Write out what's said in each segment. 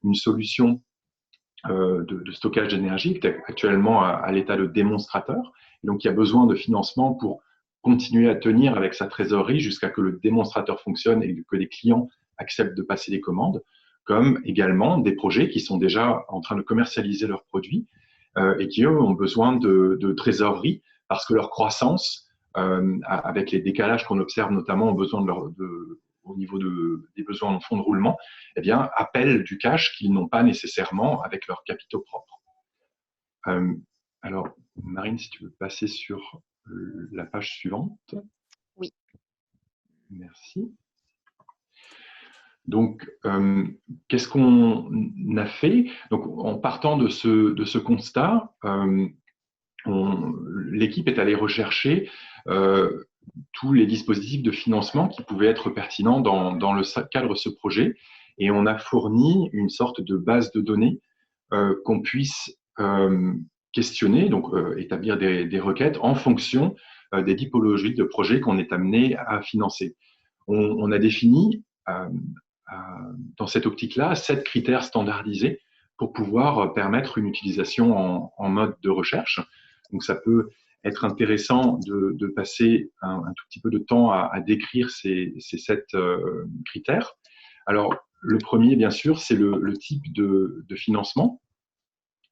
une solution de stockage d'énergie qui est actuellement à l'état de démonstrateur. Et donc, il y a besoin de financement pour continuer à tenir avec sa trésorerie jusqu'à que le démonstrateur fonctionne et que les clients acceptent de passer des commandes, comme également des projets qui sont déjà en train de commercialiser leurs produits et qui, eux, ont besoin de trésorerie parce que leur croissance, avec les décalages qu'on observe notamment au niveau des besoins en fonds de roulement, eh bien, appellent du cash qu'ils n'ont pas nécessairement avec leurs capitaux propres. Alors, Marine, si tu veux passer sur la page suivante. Oui. Merci. Donc, qu'est-ce qu'on a fait? Donc, en partant de ce constat, l'équipe est allée rechercher tous les dispositifs de financement qui pouvaient être pertinents dans le cadre de ce projet, et on a fourni une sorte de base de données qu'on puisse questionner, donc établir des requêtes en fonction des typologies de projets qu'on est amené à financer. On a défini dans cette optique-là 7 critères standardisés pour pouvoir permettre une utilisation en mode de recherche. Donc, ça peut être intéressant de passer un tout petit peu de temps à décrire ces 7 critères. Alors, le premier, bien sûr, c'est le type de financement.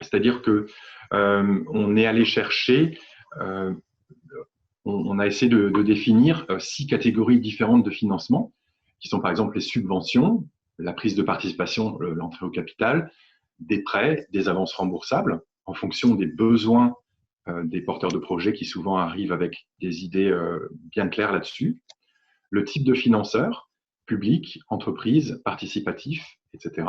C'est-à-dire que on est allé chercher, on a essayé de définir 6 catégories différentes de financement, qui sont par exemple les subventions, la prise de participation, l'entrée au capital, des prêts, des avances remboursables, en fonction des besoins des porteurs de projets qui souvent arrivent avec des idées bien claires là-dessus, le type de financeur, public, entreprise, participatif, etc.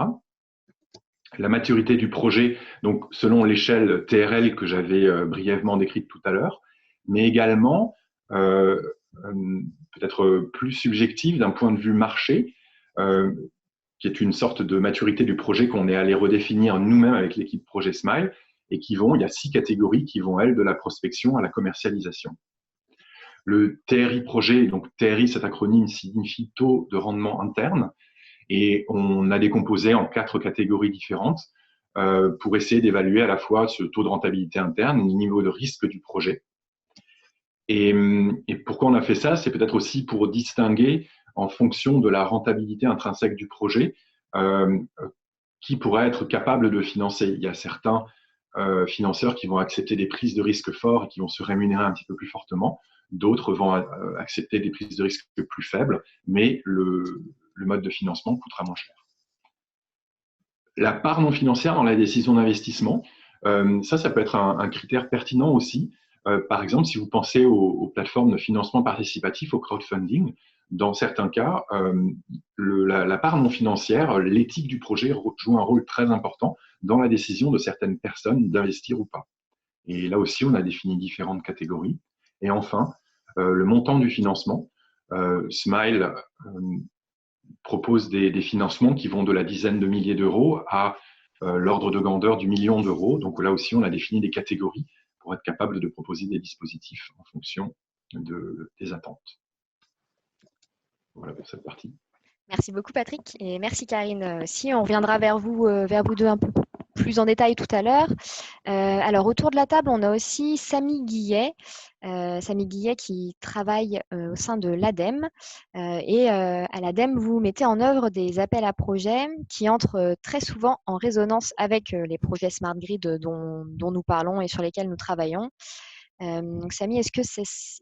La maturité du projet, donc selon l'échelle TRL que j'avais brièvement décrite tout à l'heure, mais également peut-être plus subjective d'un point de vue marché, qui est une sorte de maturité du projet qu'on est allé redéfinir nous-mêmes avec l'équipe Projet Smile, et il y a 6 catégories qui vont, elles, de la prospection à la commercialisation. Le TRI projet, donc TRI, cet acronyme signifie taux de rendement interne, et on a décomposé en 4 catégories différentes pour essayer d'évaluer à la fois ce taux de rentabilité interne et le niveau de risque du projet. Et pourquoi on a fait ça? C'est peut-être aussi pour distinguer en fonction de la rentabilité intrinsèque du projet qui pourrait être capable de financer. Il y a certains financeurs qui vont accepter des prises de risque forts et qui vont se rémunérer un petit peu plus fortement. D'autres vont accepter des prises de risque plus faibles, mais le mode de financement coûtera moins cher. La part non financière dans la décision d'investissement, ça peut être un critère pertinent aussi. Par exemple, si vous pensez aux plateformes de financement participatif, au crowdfunding, dans certains cas, la part non financière, l'éthique du projet joue un rôle très important dans la décision de certaines personnes d'investir ou pas. Et là aussi, on a défini différentes catégories. Et enfin, le montant du financement. Smile propose des financements qui vont de la dizaine de milliers d'euros à l'ordre de grandeur du million d'euros. Donc là aussi, on a défini des catégories pour être capable de proposer des dispositifs en fonction des attentes. Voilà pour cette partie. Merci beaucoup Patrick et merci Karine aussi. On reviendra vers vous deux un peu plus en détail tout à l'heure. Alors autour de la table, on a aussi Samy Guillet. Samy Guillet qui travaille au sein de l'ADEME. À l'ADEME, vous mettez en œuvre des appels à projets qui entrent très souvent en résonance avec les projets Smart Grid dont nous parlons et sur lesquels nous travaillons. Donc Samy, est-ce que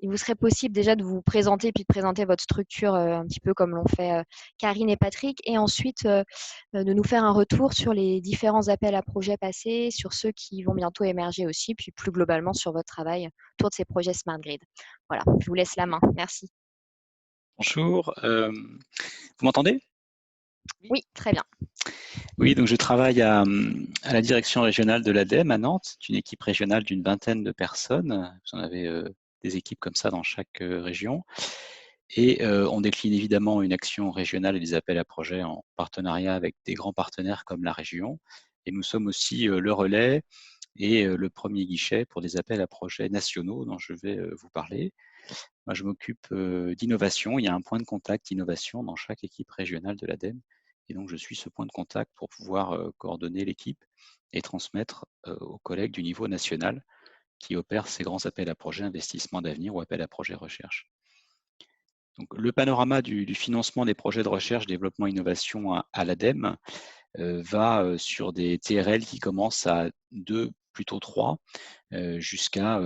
il vous serait possible déjà de vous présenter puis de présenter votre structure un petit peu comme l'ont fait Karine et Patrick, et ensuite de nous faire un retour sur les différents appels à projets passés, sur ceux qui vont bientôt émerger aussi, puis plus globalement sur votre travail autour de ces projets Smart Grid. Voilà, je vous laisse la main. Merci. Bonjour, vous m'entendez? Oui, très bien. Oui, donc je travaille à la direction régionale de l'ADEME à Nantes. C'est une équipe régionale d'une vingtaine de personnes. Vous en avez des équipes comme ça dans chaque région. Et on décline évidemment une action régionale et des appels à projets en partenariat avec des grands partenaires comme la région. Et nous sommes aussi le relais et le premier guichet pour des appels à projets nationaux dont je vais vous parler. Moi, je m'occupe d'innovation. Il y a un point de contact innovation dans chaque équipe régionale de l'ADEME Et donc, je suis ce point de contact pour pouvoir coordonner l'équipe et transmettre aux collègues du niveau national qui opèrent ces grands appels à projets investissement d'avenir ou appels à projets recherche. Donc, le panorama du financement des projets de recherche, développement, innovation à l'ADEME va sur des TRL qui commencent à 2, plutôt 3, jusqu'à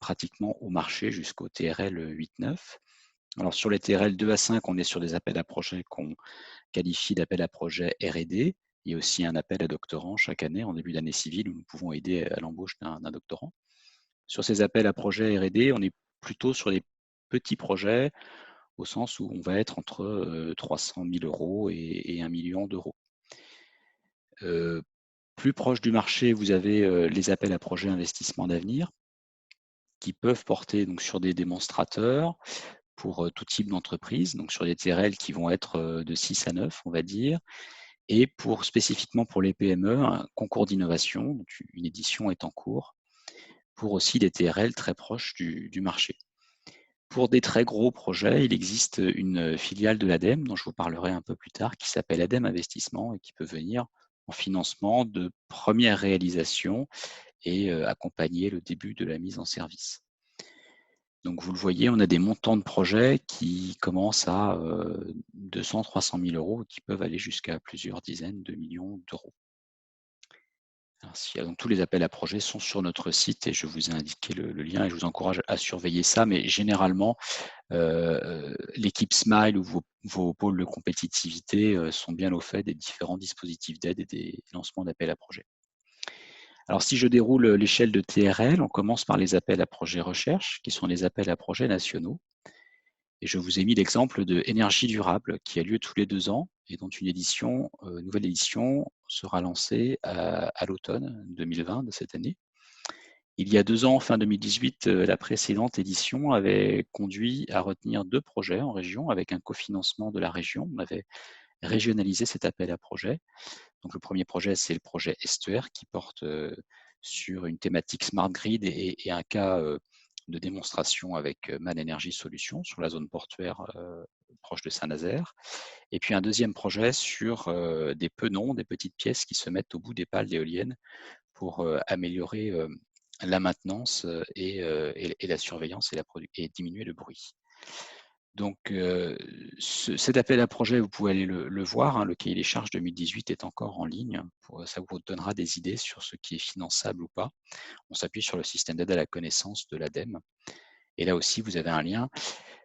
pratiquement au marché, jusqu'au TRL 8-9. Alors, sur les TRL 2 à 5, on est sur des appels à projets qu'on qualifie d'appels à projets R&D. Il y a aussi un appel à doctorants chaque année, en début d'année civile, où nous pouvons aider à l'embauche d'un doctorant. Sur ces appels à projets R&D, on est plutôt sur des petits projets, au sens où on va être entre 300 000 € et 1 million d'euros. Plus proche du marché, vous avez les appels à projets investissement d'avenir qui peuvent porter donc, sur des démonstrateurs pour tout type d'entreprise, donc sur des TRL qui vont être de 6 à 9, on va dire, et spécifiquement pour les PME, un concours d'innovation, une édition est en cours, pour aussi des TRL très proches du marché. Pour des très gros projets, il existe une filiale de l'ADEME, dont je vous parlerai un peu plus tard, qui s'appelle ADEME Investissement et qui peut venir en financement de première réalisation et accompagner le début de la mise en service. Donc vous le voyez, on a des montants de projets qui commencent à 200-300 000 € et qui peuvent aller jusqu'à plusieurs dizaines de millions d'euros. Donc, tous les appels à projets sont sur notre site et je vous ai indiqué le lien et je vous encourage à surveiller ça. Mais généralement, l'équipe Smile ou vos pôles de compétitivité sont bien au fait des différents dispositifs d'aide et des lancements d'appels à projets. Alors, si je déroule l'échelle de TRL, on commence par les appels à projets recherche, qui sont les appels à projets nationaux. Et je vous ai mis l'exemple de Énergie durable, qui a lieu tous les 2 ans et dont une nouvelle édition sera lancée à l'automne 2020 de cette année. Il y a 2 ans, fin 2018, la précédente édition avait conduit à retenir 2 projets en région avec un cofinancement de la région. On avait régionalisé cet appel à projet. Donc, le premier projet, c'est le projet Estuaire qui porte sur une thématique Smart Grid et un cas de démonstration avec Man Energy Solutions sur la zone portuaire proche de Saint-Nazaire. Et puis un deuxième projet sur des penons, des petites pièces qui se mettent au bout des pales d'éoliennes pour améliorer la maintenance et la surveillance et diminuer le bruit. Donc, cet appel à projet, vous pouvez aller le voir, hein, le cahier des charges 2018 est encore en ligne, ça vous donnera des idées sur ce qui est finançable ou pas. On s'appuie sur le système d'aide à la connaissance de l'ADEME. Et là aussi, vous avez un lien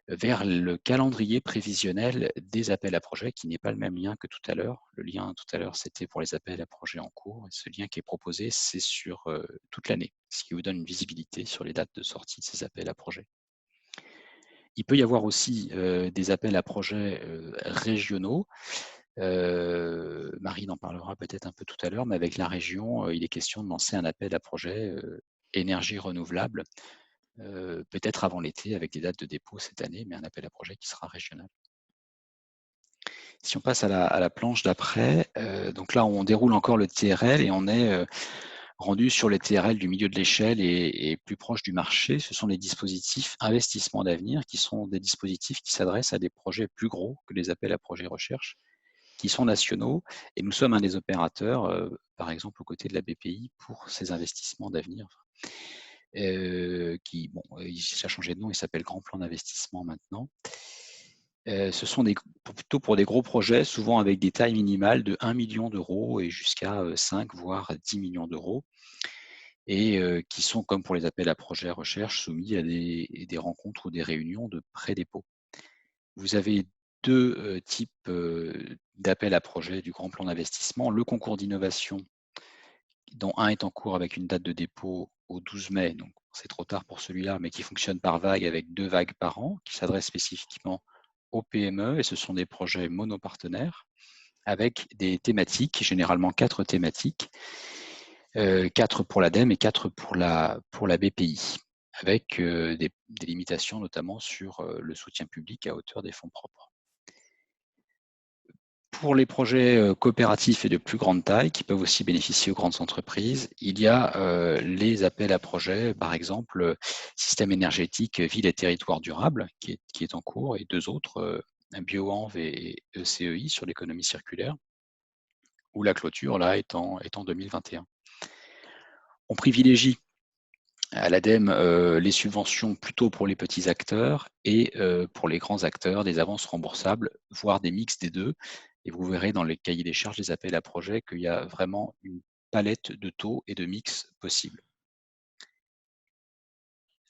vers le calendrier prévisionnel des appels à projets, qui n'est pas le même lien que tout à l'heure. Le lien tout à l'heure, c'était pour les appels à projets en cours. Et ce lien qui est proposé, c'est sur toute l'année, ce qui vous donne une visibilité sur les dates de sortie de ces appels à projets. Il peut y avoir aussi des appels à projets régionaux. Marine en parlera peut-être un peu tout à l'heure, mais avec la région, il est question de lancer un appel à projet énergie renouvelable, peut-être avant l'été, avec des dates de dépôt cette année, mais un appel à projet qui sera régional. Si on passe à la planche d'après, donc là, on déroule encore le TRL et on est rendu sur les TRL du milieu de l'échelle et plus proche du marché. Ce sont les dispositifs investissements d'avenir qui sont des dispositifs qui s'adressent à des projets plus gros que les appels à projets recherche, qui sont nationaux. Et nous sommes un des opérateurs, par exemple, aux côtés de la BPI pour ces investissements d'avenir. Ça a changé de nom, il s'appelle Grand Plan d'investissement maintenant. Ce sont plutôt pour des gros projets, souvent avec des tailles minimales de 1 million d'euros et jusqu'à 5 voire 10 millions d'euros, et qui sont, comme pour les appels à projets recherche, soumis à des rencontres ou des réunions de pré-dépôt. Vous avez 2 types d'appels à projets du Grand Plan d'investissement. Le concours d'innovation, dont un est en cours avec une date de dépôt au 12 mai, donc c'est trop tard pour celui-là, mais qui fonctionne par vague avec 2 vagues par an, qui s'adresse spécifiquement aux PME, et ce sont des projets monopartenaires avec des thématiques, généralement 4 thématiques, 4 pour l'ADEME et 4 pour la BPI, avec des limitations notamment sur le soutien public à hauteur des fonds propres. Pour les projets coopératifs et de plus grande taille, qui peuvent aussi bénéficier aux grandes entreprises, il y a les appels à projets, par exemple, système énergétique, ville et territoire durable, qui est en cours, et 2 autres, BioEnv et ECEI sur l'économie circulaire. où la clôture là est en 2021. On privilégie à l'ADEME les subventions plutôt pour les petits acteurs et pour les grands acteurs, des avances remboursables, voire des mix des deux. Et vous verrez dans les cahiers des charges des appels à projets qu'il y a vraiment une palette de taux et de mix possibles.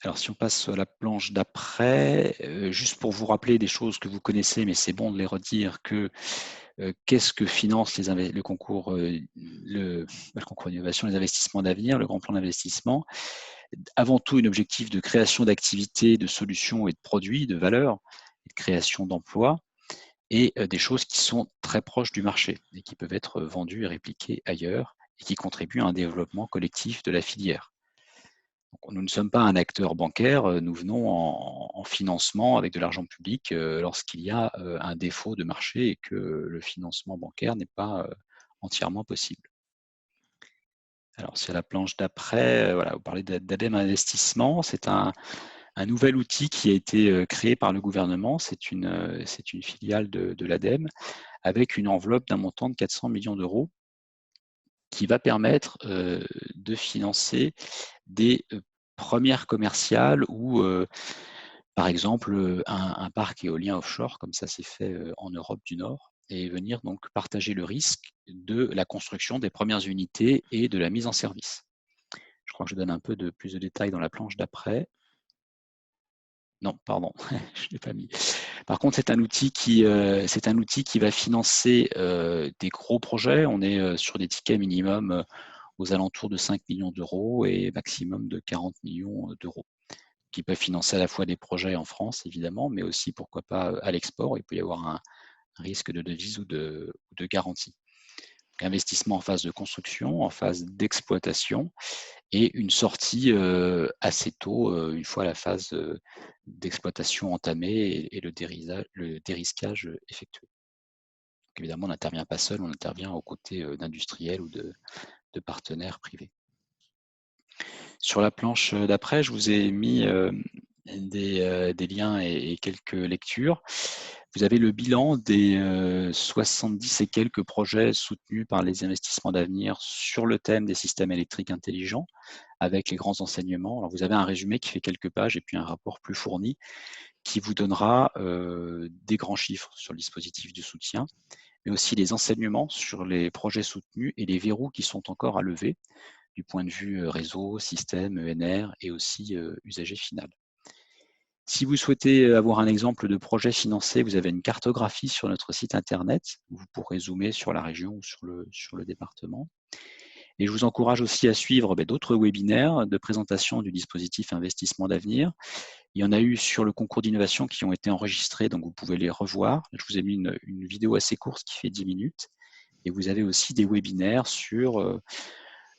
Alors si on passe à la planche d'après, juste pour vous rappeler des choses que vous connaissez, mais c'est bon de les redire, que qu'est-ce que finance le concours d'innovation, les investissements d'avenir, le grand plan d'investissement. Avant tout, un objectif de création d'activités, de solutions et de produits, de valeurs, et de création d'emplois, et des choses qui sont très proches du marché et qui peuvent être vendues et répliquées ailleurs et qui contribuent à un développement collectif de la filière. Donc, nous ne sommes pas un acteur bancaire, nous venons en financement avec de l'argent public lorsqu'il y a un défaut de marché et que le financement bancaire n'est pas entièrement possible. Alors, c'est la planche d'après, voilà, vous parlez d'ADEME Investissement, c'est un nouvel outil qui a été créé par le gouvernement, c'est une filiale de l'ADEME avec une enveloppe d'un montant de 400 millions d'euros qui va permettre de financer des premières commerciales ou par exemple un parc éolien offshore, comme ça s'est fait en Europe du Nord, et venir donc partager le risque de la construction des premières unités et de la mise en service. Je crois que je donne un peu plus de détails dans la planche d'après. Non, pardon, je ne l'ai pas mis. Par contre, c'est un outil qui va financer des gros projets. On est sur des tickets minimum aux alentours de 5 millions d'euros et maximum de 40 millions d'euros, qui peuvent financer à la fois des projets en France, évidemment, mais aussi, pourquoi pas, à l'export. Il peut y avoir un risque de devise ou de garantie. Investissement en phase de construction, en phase d'exploitation, et une sortie assez tôt, une fois la phase d'exploitation entamée et le dérisquage effectué. Donc, évidemment, on n'intervient pas seul, on intervient aux côtés d'industriels ou de partenaires privés. Sur la planche d'après, je vous ai mis des liens et quelques lectures. Vous avez le bilan des 70 et quelques projets soutenus par les investissements d'avenir sur le thème des systèmes électriques intelligents, avec les grands enseignements. Alors, vous avez un résumé qui fait quelques pages et puis un rapport plus fourni qui vous donnera des grands chiffres sur le dispositif de soutien, mais aussi les enseignements sur les projets soutenus et les verrous qui sont encore à lever du point de vue réseau, système, ENR et aussi usager final. Si vous souhaitez avoir un exemple de projet financé, vous avez une cartographie sur notre site internet où vous pourrez zoomer sur la région ou sur le département. Et je vous encourage aussi à suivre d'autres webinaires de présentation du dispositif investissement d'avenir. Il y en a eu sur le concours d'innovation qui ont été enregistrés, donc vous pouvez les revoir. Je vous ai mis une vidéo assez courte qui fait 10 minutes. Et vous avez aussi des webinaires sur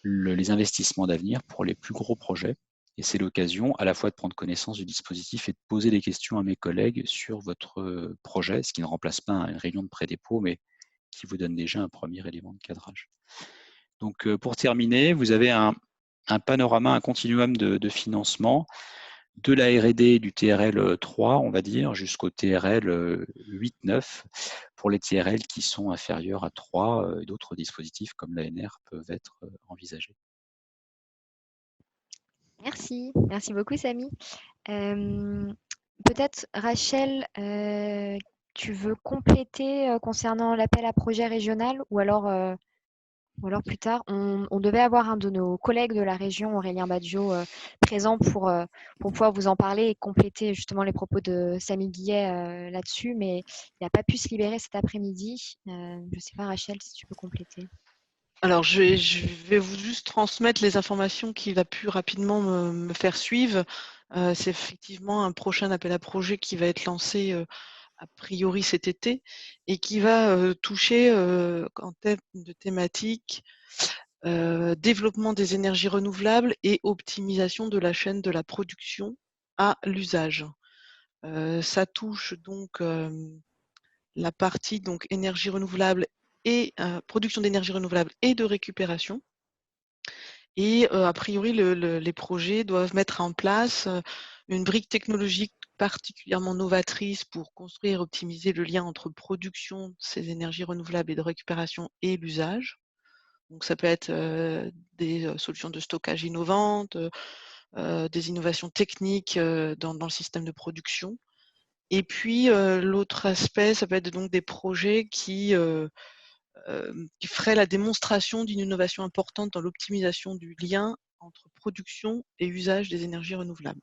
les investissements d'avenir pour les plus gros projets. Et c'est l'occasion à la fois de prendre connaissance du dispositif et de poser des questions à mes collègues sur votre projet, ce qui ne remplace pas une réunion de pré-dépôt, mais qui vous donne déjà un premier élément de cadrage. Donc, pour terminer, vous avez un panorama, un continuum de financement de la R&D du TRL 3, on va dire, jusqu'au TRL 8-9, pour les TRL qui sont inférieurs à 3, d'autres dispositifs comme l'ANR peuvent être envisagés. Merci, merci beaucoup Samy. Peut-être Rachel, tu veux compléter concernant l'appel à projet régional ou alors plus tard, on devait avoir un de nos collègues de la région, Aurélien Badjo, présent pour pouvoir vous en parler et compléter justement les propos de Samy Guillet là-dessus, mais il n'a pas pu se libérer cet après-midi. Je ne sais pas, Rachel, si tu peux compléter. Alors, je vais vous juste transmettre les informations qui va plus rapidement me faire suivre. C'est effectivement un prochain appel à projet qui va être lancé a priori cet été et qui va toucher en termes de thématique développement des énergies renouvelables et optimisation de la chaîne de la production à l'usage. Ça touche donc la partie donc énergie renouvelable et production d'énergie renouvelable et de récupération. Et a priori, les projets doivent mettre en place une brique technologique particulièrement novatrice pour construire et optimiser le lien entre production de ces énergies renouvelables et de récupération et l'usage. Donc ça peut être des solutions de stockage innovantes, des innovations techniques dans le système de production. Et puis l'autre aspect, ça peut être donc des projets qui ferait la démonstration d'une innovation importante dans l'optimisation du lien entre production et usage des énergies renouvelables.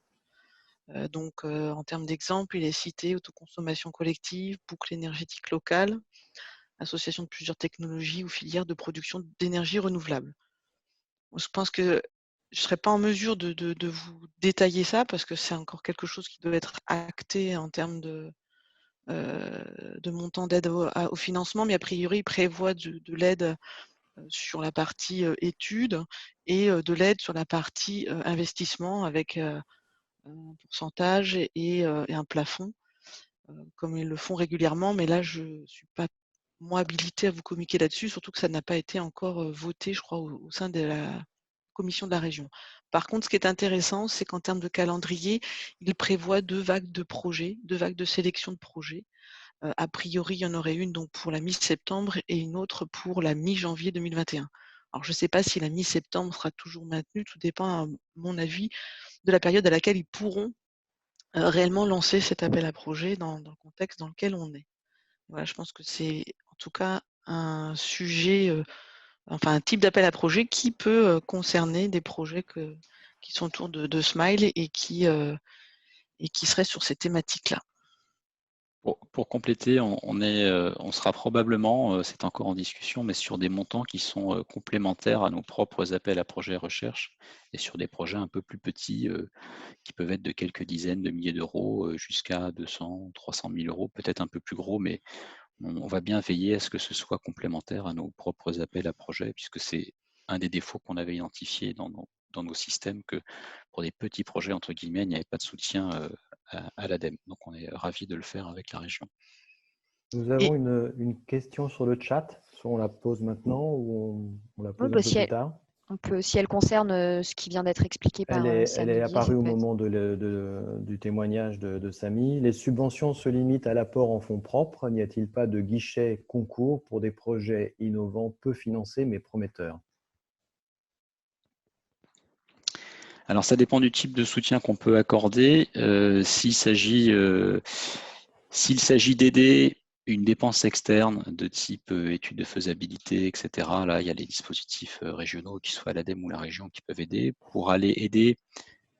Donc, en termes d'exemple, il est cité autoconsommation collective, boucle énergétique locale, association de plusieurs technologies ou filières de production d'énergie renouvelable. Je pense que je ne serais pas en mesure de vous détailler ça parce que c'est encore quelque chose qui doit être acté en termes de montant d'aide au financement, mais a priori, il prévoit de l'aide sur la partie études et de l'aide sur la partie investissement avec un pourcentage et un plafond, comme ils le font régulièrement. Mais là, je ne suis pas, moi, habilitée à vous communiquer là-dessus, surtout que ça n'a pas été encore voté, je crois, au sein de la commission de la région. Par contre, ce qui est intéressant, c'est qu'en termes de calendrier, il prévoit 2 vagues de projets, 2 vagues de sélection de projets. A priori, il y en aurait une donc pour la mi-septembre et une autre pour la mi-janvier 2021. Alors, je ne sais pas si la mi-septembre sera toujours maintenue, tout dépend, à mon avis, de la période à laquelle ils pourront réellement lancer cet appel à projet dans le contexte dans lequel on est. Voilà, je pense que c'est en tout cas un sujet, enfin un type d'appel à projet qui peut concerner des projets qui sont autour de Smile et qui seraient sur ces thématiques-là. Pour compléter, on sera probablement, c'est encore en discussion, mais sur des montants qui sont complémentaires à nos propres appels à projets recherche et sur des projets un peu plus petits qui peuvent être de quelques dizaines de milliers d'euros jusqu'à 200, 300 000 euros, peut-être un peu plus gros, mais on va bien veiller à ce que ce soit complémentaire à nos propres appels à projets, puisque c'est un des défauts qu'on avait identifié dans nos systèmes, que pour des petits projets, entre guillemets, il n'y avait pas de soutien à l'ADEME. Donc, on est ravis de le faire avec la région. Nous avons une question sur le chat. Soit on la pose maintenant ou on la pose un peu plus tard. Si elle concerne ce qui vient d'être expliqué par Samy. Elle est apparue au moment du témoignage de Samy. Les subventions se limitent à l'apport en fonds propres. N'y a-t-il pas de guichet concours pour des projets innovants, peu financés mais prometteurs? Alors, ça dépend du type de soutien qu'on peut accorder. S'il s'agit d'aider une dépense externe de type étude de faisabilité, etc., là, il y a les dispositifs régionaux, qu'ils soient à l'ADEME ou la région, qui peuvent aider. Pour aller aider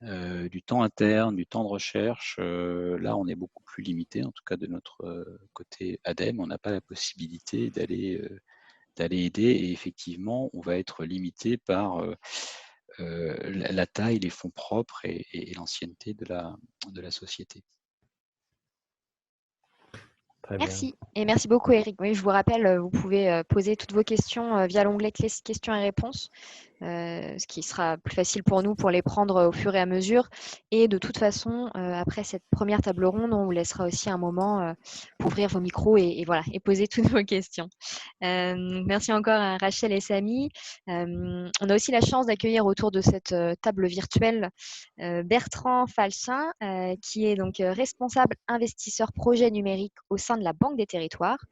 du temps interne, du temps de recherche, là, on est beaucoup plus limité, en tout cas de notre côté ADEME. On n'a pas la possibilité d'aller aider et effectivement, on va être limité par la taille, les fonds propres et l'ancienneté de la société. Merci. Et merci beaucoup, Eric. Oui, je vous rappelle, vous pouvez poser toutes vos questions via l'onglet questions et réponses, ce qui sera plus facile pour nous pour les prendre au fur et à mesure. Et de toute façon, après cette première table ronde, on vous laissera aussi un moment pour ouvrir vos micros et voilà, et poser toutes vos questions. Merci encore à Rachel et Samy. On a aussi la chance d'accueillir autour de cette table virtuelle Bertrand Falchin, qui est donc responsable investisseur projet numérique au sein de la Banque des Territoires.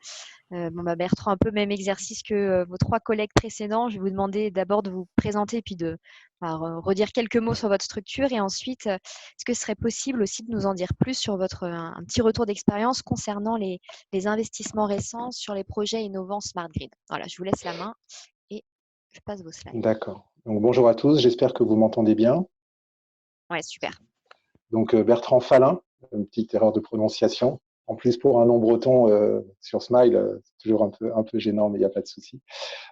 Bertrand, un peu même exercice que vos 3 collègues précédents. Je vais vous demander d'abord de vous présenter puis de redire quelques mots sur votre structure et ensuite, est-ce que ce serait possible aussi de nous en dire plus sur un petit retour d'expérience concernant les investissements récents sur les projets innovants Smart Grid. Voilà, je vous laisse la main et je passe vos slides. D'accord. Donc, bonjour à tous, j'espère que vous m'entendez bien. Ouais, super. Donc, Bertrand Falchin, une petite erreur de prononciation. En plus, pour un nom breton sur Smile, c'est toujours un peu gênant, mais il n'y a pas de souci.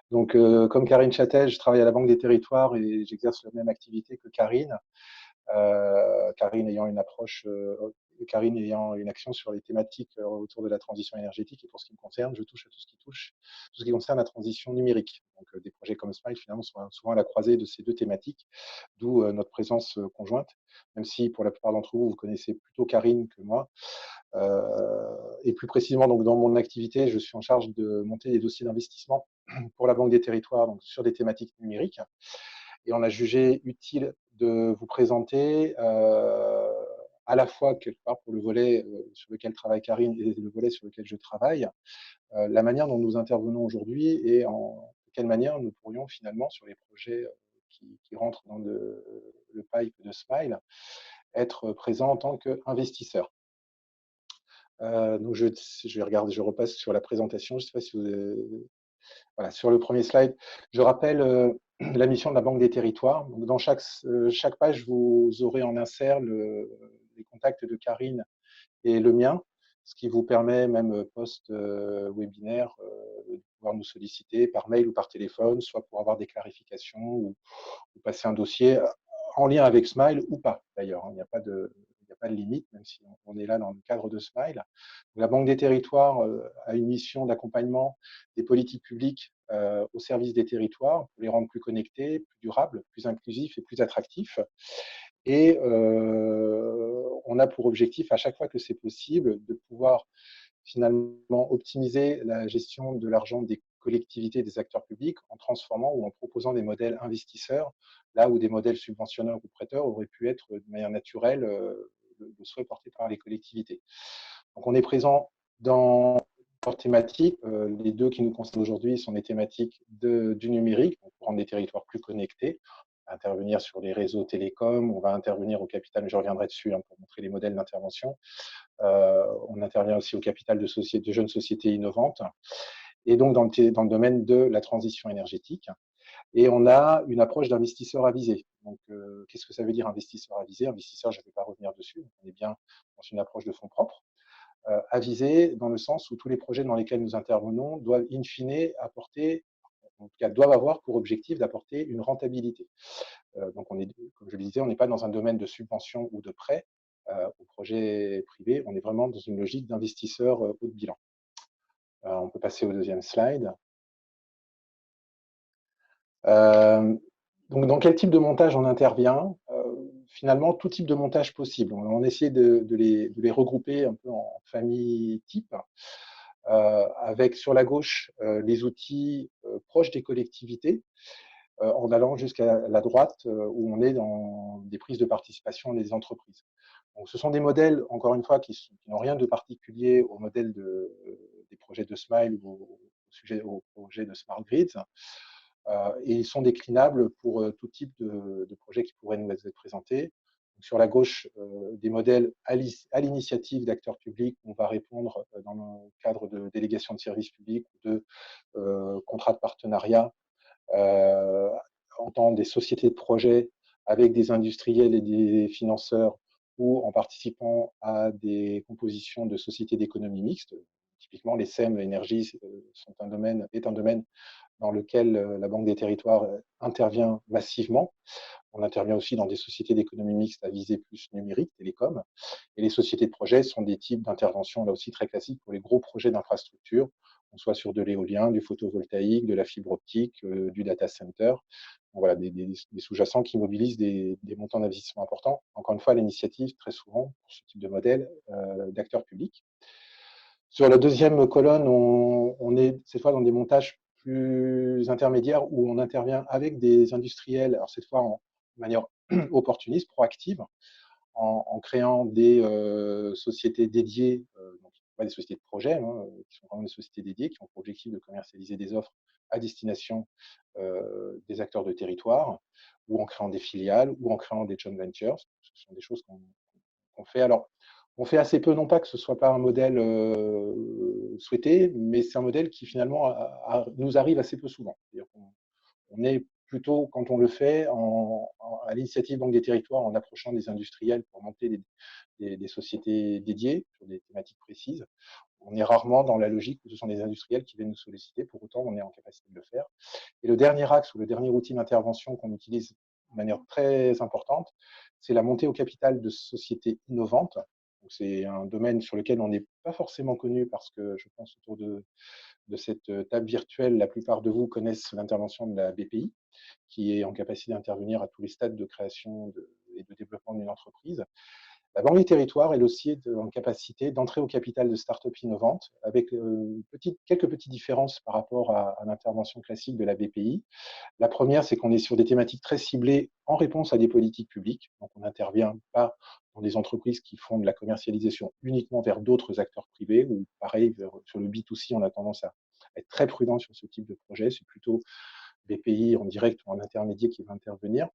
Donc, comme Karine Châtel, je travaille à la Banque des Territoires et j'exerce la même activité que Karine. Karine ayant une action sur les thématiques autour de la transition énergétique, et pour ce qui me concerne, je touche à tout ce qui concerne la transition numérique. Donc, des projets comme Smile, finalement, sont souvent à la croisée de ces 2 thématiques, d'où notre présence conjointe, même si pour la plupart d'entre vous, vous connaissez plutôt Karine que moi. Et plus précisément, donc, dans mon activité, je suis en charge de monter des dossiers d'investissement pour la Banque des Territoires, donc sur des thématiques numériques. Et on a jugé utile de vous présenter à la fois quelque part pour le volet sur lequel travaille Karine et le volet sur lequel je travaille, la manière dont nous intervenons aujourd'hui et de quelle manière nous pourrions finalement sur les projets qui rentrent dans le pipe de Smile être présents en tant qu'investisseurs. Donc je vais regarder, je repasse sur la présentation. Je sais pas si vous voilà, sur le premier slide, je rappelle la mission de la Banque des Territoires. Donc, dans chaque page, vous aurez en insert les contacts de Karine et le mien, ce qui vous permet, même post-webinaire, de pouvoir nous solliciter par mail ou par téléphone, soit pour avoir des clarifications ou passer un dossier en lien avec Smile ou pas, d'ailleurs. Il n'y a pas de limite, même si on est là dans le cadre de Smile. La Banque des Territoires a une mission d'accompagnement des politiques publiques au service des territoires pour les rendre plus connectés, plus durables, plus inclusifs et plus attractifs. Et on a pour objectif, à chaque fois que c'est possible, de pouvoir finalement optimiser la gestion de l'argent des collectivités et des acteurs publics en transformant ou en proposant des modèles investisseurs, là où des modèles subventionneurs ou prêteurs auraient pu être de manière naturelle le souhait porté par les collectivités. Donc on est présent dans leurs thématiques. Les deux qui nous concernent aujourd'hui sont les thématiques du numérique, donc pour rendre les territoires plus connectés. On va intervenir sur les réseaux télécoms, on va intervenir au capital, mais je reviendrai dessus pour montrer les modèles d'intervention. On intervient aussi au capital de jeunes sociétés innovantes, et donc dans le domaine de la transition énergétique. Et on a une approche d'investisseur avisé. Donc, qu'est-ce que ça veut dire investisseur avisé? Investisseur, je ne vais pas revenir dessus. On est bien dans une approche de fonds propres. Avisé dans le sens où tous les projets dans lesquels nous intervenons doivent in fine apporter, en tout cas doivent avoir pour objectif d'apporter une rentabilité. Donc, comme je le disais, on n'est pas dans un domaine de subvention ou de prêt aux projets privés. On est vraiment dans une logique d'investisseur haut de bilan. On peut passer au deuxième slide. Donc, dans quel type de montage on intervient? Finalement, tout type de montage possible. On essaie de les regrouper un peu en famille type, avec sur la gauche les outils proches des collectivités, en allant jusqu'à la droite où on est dans des prises de participation des entreprises. Donc, ce sont des modèles, encore une fois, qui n'ont rien de particulier au modèle des projets de Smile ou au projet de Smart Grids. Et ils sont déclinables pour tout type de projet qui pourrait nous être présenté. Donc, sur la gauche, des modèles à l'initiative d'acteurs publics, où on va répondre dans le cadre de délégation de services publics ou de contrats de partenariat en tant des sociétés de projet avec des industriels et des financeurs, ou en participant à des compositions de sociétés d'économie mixte. Typiquement, les SEM énergie est un domaine dans lequel la Banque des Territoires intervient massivement. On intervient aussi dans des sociétés d'économie mixte à visée plus numérique, télécom. Et les sociétés de projet sont des types d'intervention là aussi très classiques pour les gros projets d'infrastructure, qu'on soit sur de l'éolien, du photovoltaïque, de la fibre optique, du data center. Donc voilà, des sous-jacents qui mobilisent des montants d'investissement importants. Encore une fois, l'initiative, très souvent, pour ce type de modèle, d'acteurs publics. Sur la deuxième colonne, on est cette fois dans des montages plus intermédiaires où on intervient avec des industriels, alors cette fois en manière opportuniste, proactive, en créant des sociétés dédiées, donc pas des sociétés de projet, qui sont vraiment des sociétés dédiées, qui ont pour objectif de commercialiser des offres à destination des acteurs de territoire, ou en créant des filiales, ou en créant des joint ventures. Ce sont des choses qu'on fait. Alors, on fait assez peu, non pas que ce ne soit pas un modèle souhaité, mais c'est un modèle qui finalement nous arrive assez peu souvent. On est plutôt, quand on le fait, à l'initiative Banque des Territoires, en approchant des industriels pour monter des sociétés dédiées sur des thématiques précises. On est rarement dans la logique où ce sont des industriels qui viennent nous solliciter, pour autant on est en capacité de le faire. Et le dernier axe ou le dernier outil d'intervention qu'on utilise de manière très importante, c'est la montée au capital de sociétés innovantes. C'est un domaine sur lequel on n'est pas forcément connu parce que je pense autour de cette table virtuelle, la plupart de vous connaissent l'intervention de la BPI, qui est en capacité d'intervenir à tous les stades de création et de développement d'une entreprise. La Banque des Territoires, elle aussi est en capacité d'entrer au capital de start-up innovantes avec quelques petites différences par rapport à l'intervention classique de la BPI. La première, c'est qu'on est sur des thématiques très ciblées en réponse à des politiques publiques. Donc, on n'intervient pas dans des entreprises qui font de la commercialisation uniquement vers d'autres acteurs privés ou pareil, sur le B2C, on a tendance à être très prudent sur ce type de projet. C'est plutôt BPI en direct ou en intermédiaire qui va intervenir.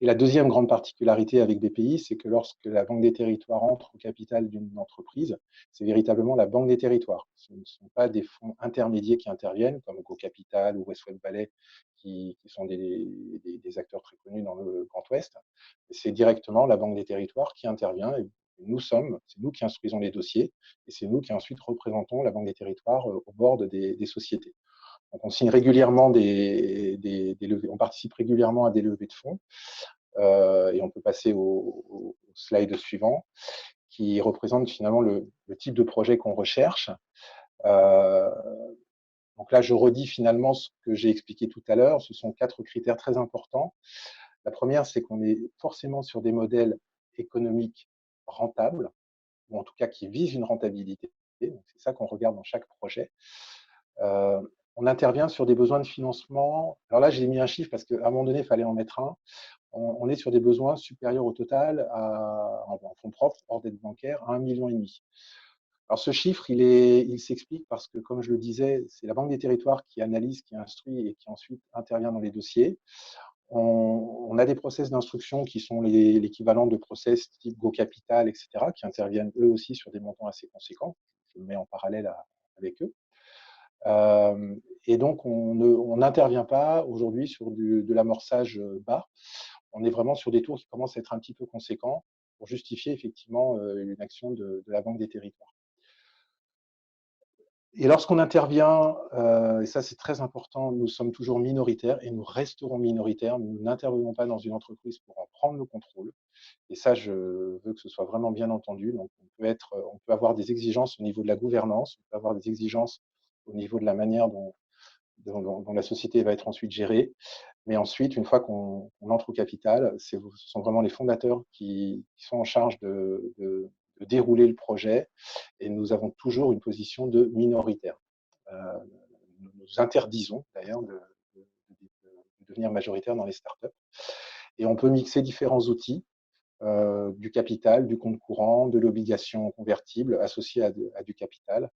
Et la deuxième grande particularité avec BPI, c'est que lorsque la Banque des Territoires entre au capital d'une entreprise, c'est véritablement la Banque des Territoires. Ce ne sont pas des fonds intermédiaires qui interviennent, comme GoCapital ou West Valley, qui sont des acteurs très connus dans le Grand Ouest. C'est directement la Banque des Territoires qui intervient. Et c'est nous qui instruisons les dossiers, et c'est nous qui ensuite représentons la Banque des Territoires au board des sociétés. Donc, on signe régulièrement des levées, on participe régulièrement à des levées de fonds. Et on peut passer au slide suivant, qui représente finalement le type de projet qu'on recherche. Donc là, je redis finalement ce que j'ai expliqué tout à l'heure. Ce sont 4 critères très importants. La première, c'est qu'on est forcément sur des modèles économiques rentables, ou en tout cas qui visent une rentabilité. C'est ça qu'on regarde dans chaque projet. On intervient sur des besoins de financement. Alors là, j'ai mis un chiffre parce qu'à un moment donné, il fallait en mettre un. On est sur des besoins supérieurs au total en fonds propres, hors dette bancaire, à 1,5 million. Alors ce chiffre, il s'explique parce que, comme je le disais, c'est la Banque des Territoires qui analyse, qui instruit et qui ensuite intervient dans les dossiers. On a des process d'instruction qui sont l'équivalent de process type GoCapital, etc., qui interviennent eux aussi sur des montants assez conséquents. Je le mets en parallèle avec eux. Et donc, on n'intervient pas aujourd'hui sur de l'amorçage bas. On est vraiment sur des tours qui commencent à être un petit peu conséquents pour justifier effectivement une action de la Banque des Territoires. Et lorsqu'on intervient, et ça c'est très important, nous sommes toujours minoritaires et nous resterons minoritaires. Nous n'intervenons pas dans une entreprise pour en prendre le contrôle. Et ça, je veux que ce soit vraiment bien entendu. Donc, on peut avoir des exigences au niveau de la gouvernance, on peut avoir des exigences au niveau de la manière dont la société va être ensuite gérée. Mais ensuite, une fois qu'on entre au capital, ce sont vraiment les fondateurs qui sont en charge de dérouler le projet. Et nous avons toujours une position de minoritaire. Nous interdisons d'ailleurs de devenir majoritaire dans les startups. Et on peut mixer différents outils. Du capital, du compte courant, de l'obligation convertible associée à du capital.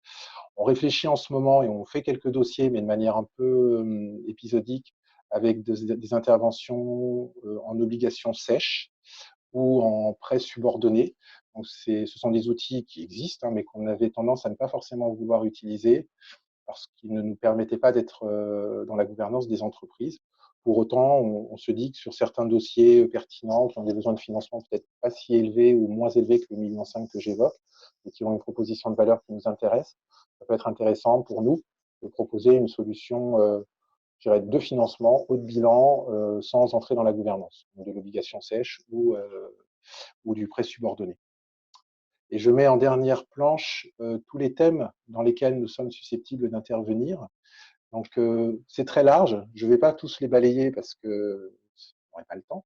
On réfléchit en ce moment et on fait quelques dossiers, mais de manière un peu épisodique, avec des interventions en obligations sèches ou en prêts subordonnés. Donc ce sont des outils qui existent, mais qu'on avait tendance à ne pas forcément vouloir utiliser parce qu'ils ne nous permettaient pas d'être dans la gouvernance des entreprises. Pour autant, on se dit que sur certains dossiers pertinents, qui ont des besoins de financement peut-être pas si élevés ou moins élevés que le 1,5 million que j'évoque, et qui ont une proposition de valeur qui nous intéresse, ça peut être intéressant pour nous de proposer une solution je dirais, de financement haut de bilan sans entrer dans la gouvernance, de l'obligation sèche ou du prêt subordonné. Et je mets en dernière planche tous les thèmes dans lesquels nous sommes susceptibles d'intervenir. Donc, c'est très large. Je ne vais pas tous les balayer parce que on n'aurait pas le temps.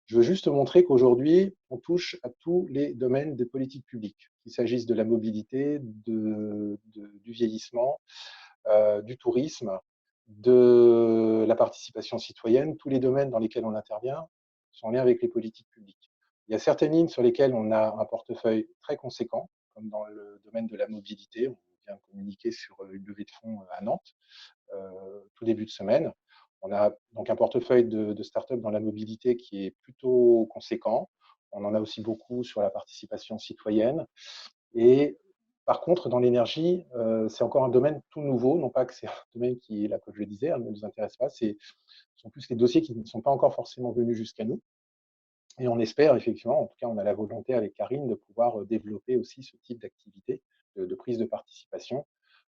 Je veux juste montrer qu'aujourd'hui, on touche à tous les domaines des politiques publiques, qu'il s'agisse de la mobilité, du vieillissement, du tourisme, de la participation citoyenne. Tous les domaines dans lesquels on intervient sont en lien avec les politiques publiques. Il y a certaines lignes sur lesquelles on a un portefeuille très conséquent, comme dans le domaine de la mobilité. On vient communiquer sur une levée de fonds à Nantes, tout début de semaine. On a donc un portefeuille de start-up dans la mobilité qui est plutôt conséquent. On en a aussi beaucoup sur la participation citoyenne. Et par contre, dans l'énergie, c'est encore un domaine tout nouveau. Non pas que c'est un domaine qui, là, comme je le disais, ne nous intéresse pas. Ce sont plus les dossiers qui ne sont pas encore forcément venus jusqu'à nous. Et on espère effectivement, en tout cas, on a la volonté avec Karine de pouvoir développer aussi ce type d'activité de prise de participation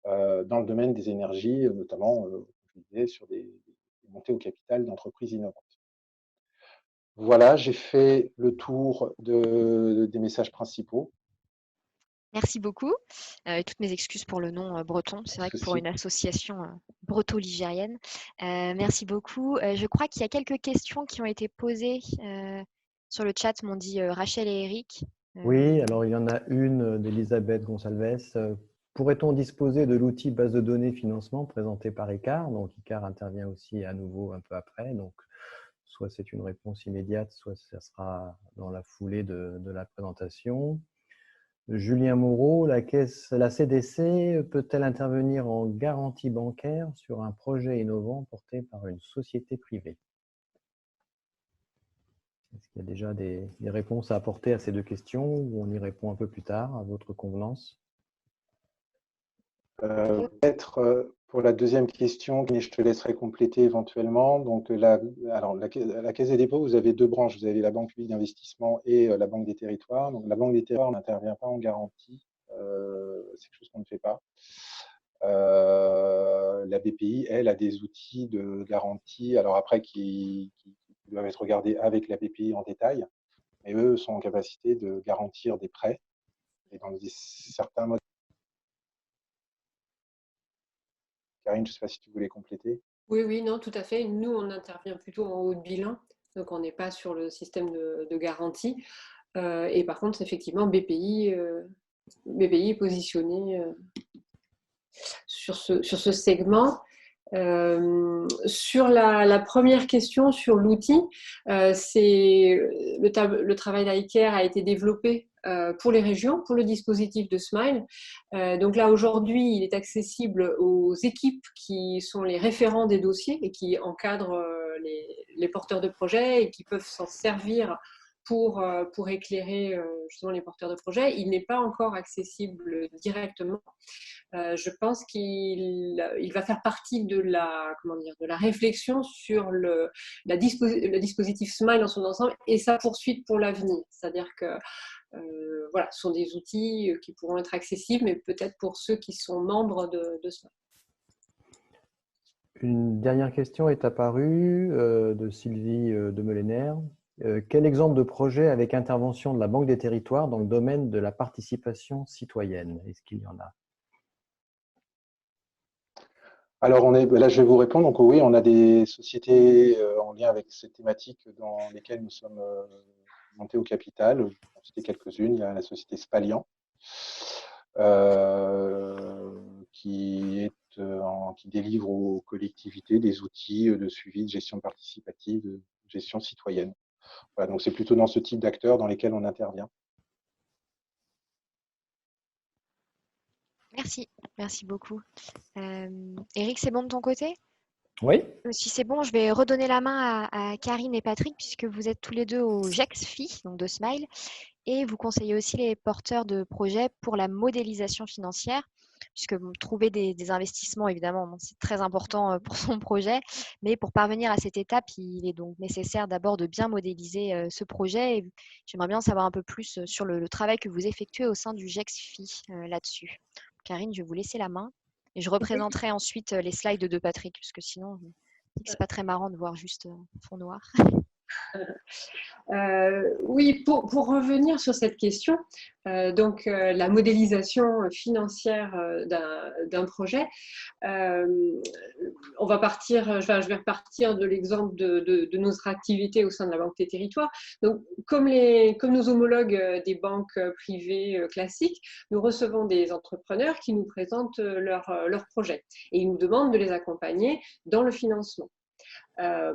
dans le domaine des énergies, notamment, je disais, sur des montées au capital d'entreprises innovantes. Voilà, j'ai fait le tour des messages principaux. Merci beaucoup. Toutes mes excuses pour le nom breton. C'est vrai que pour une association breto-ligérienne. Merci beaucoup. Je crois qu'il y a quelques questions qui ont été posées Sur le chat m'ont dit Rachel et Eric. Oui, alors il y en a une d'Elisabeth Gonsalves. Pourrait-on disposer de l'outil base de données financement présenté par Icare? Donc Icare intervient aussi à nouveau un peu après. Donc soit c'est une réponse immédiate, soit ça sera dans la foulée de la présentation. Julien Moreau, la CDC peut-elle intervenir en garantie bancaire sur un projet innovant porté par une société privée? Est-ce qu'il y a déjà des réponses à apporter à ces deux questions ou on y répond un peu plus tard, à votre convenance? Peut-être pour la deuxième question, mais je te laisserai compléter éventuellement. Donc, la Caisse des dépôts, vous avez deux branches. Vous avez la Banque publique d'investissement et la Banque des territoires. Donc, la Banque des territoires n'intervient pas en garantie. C'est quelque chose qu'on ne fait pas. La BPI, elle, a des outils de garantie, alors après, qui doivent être regardés avec la BPI en détail, mais eux sont en capacité de garantir des prêts et dans certains modes. Karine, je ne sais pas si tu voulais compléter. Oui, non, tout à fait. Nous, on intervient plutôt en haut de bilan, donc on n'est pas sur le système de garantie. Et par contre, effectivement, BPI est positionné sur ce segment. Sur la première question sur l'outil, le travail d'Icare a été développé pour les régions, pour le dispositif de Smile. Donc là, aujourd'hui, il est accessible aux équipes qui sont les référents des dossiers et qui encadrent les porteurs de projets et qui peuvent s'en servir pour éclairer justement les porteurs de projets. Il n'est pas encore accessible directement. Je pense qu'il va faire partie de la réflexion sur le dispositif Smile dans son ensemble et sa poursuite pour l'avenir. C'est-à-dire que voilà, ce sont des outils qui pourront être accessibles, mais peut-être pour ceux qui sont membres de Smile. Une dernière question est apparue de Sylvie de Meulener. Quel exemple de projet avec intervention de la Banque des territoires dans le domaine de la participation citoyenne? Est-ce qu'il y en a? Alors, là, je vais vous répondre. Donc, oui, on a des sociétés en lien avec cette thématique dans lesquelles nous sommes montés au capital. Je vais en citer quelques-unes. Il y a la société Spalian, qui délivre aux collectivités des outils de suivi de gestion participative, de gestion citoyenne. Voilà, donc c'est plutôt dans ce type d'acteurs dans lesquels on intervient. Merci beaucoup. Eric, c'est bon de ton côté? Oui. Si c'est bon, je vais redonner la main à Karine et Patrick, puisque vous êtes tous les deux au GEX-FI, donc de Smile, et vous conseillez aussi les porteurs de projets pour la modélisation financière, puisque trouver des investissements, évidemment, c'est très important pour son projet, mais pour parvenir à cette étape, il est donc nécessaire d'abord de bien modéliser ce projet. Et j'aimerais bien savoir un peu plus sur le travail que vous effectuez au sein du GEX-FI là-dessus. Karine, je vais vous laisser la main. Et je représenterai ensuite les slides de Patrick, parce que sinon, c'est pas très marrant de voir juste fond noir. Oui, pour revenir sur cette question, donc la modélisation financière d'un projet, on va partir, je vais repartir de l'exemple de notre activité au sein de la Banque des territoires. Donc, comme nos homologues des banques privées classiques, nous recevons des entrepreneurs qui nous présentent leurs projets et ils nous demandent de les accompagner dans le financement.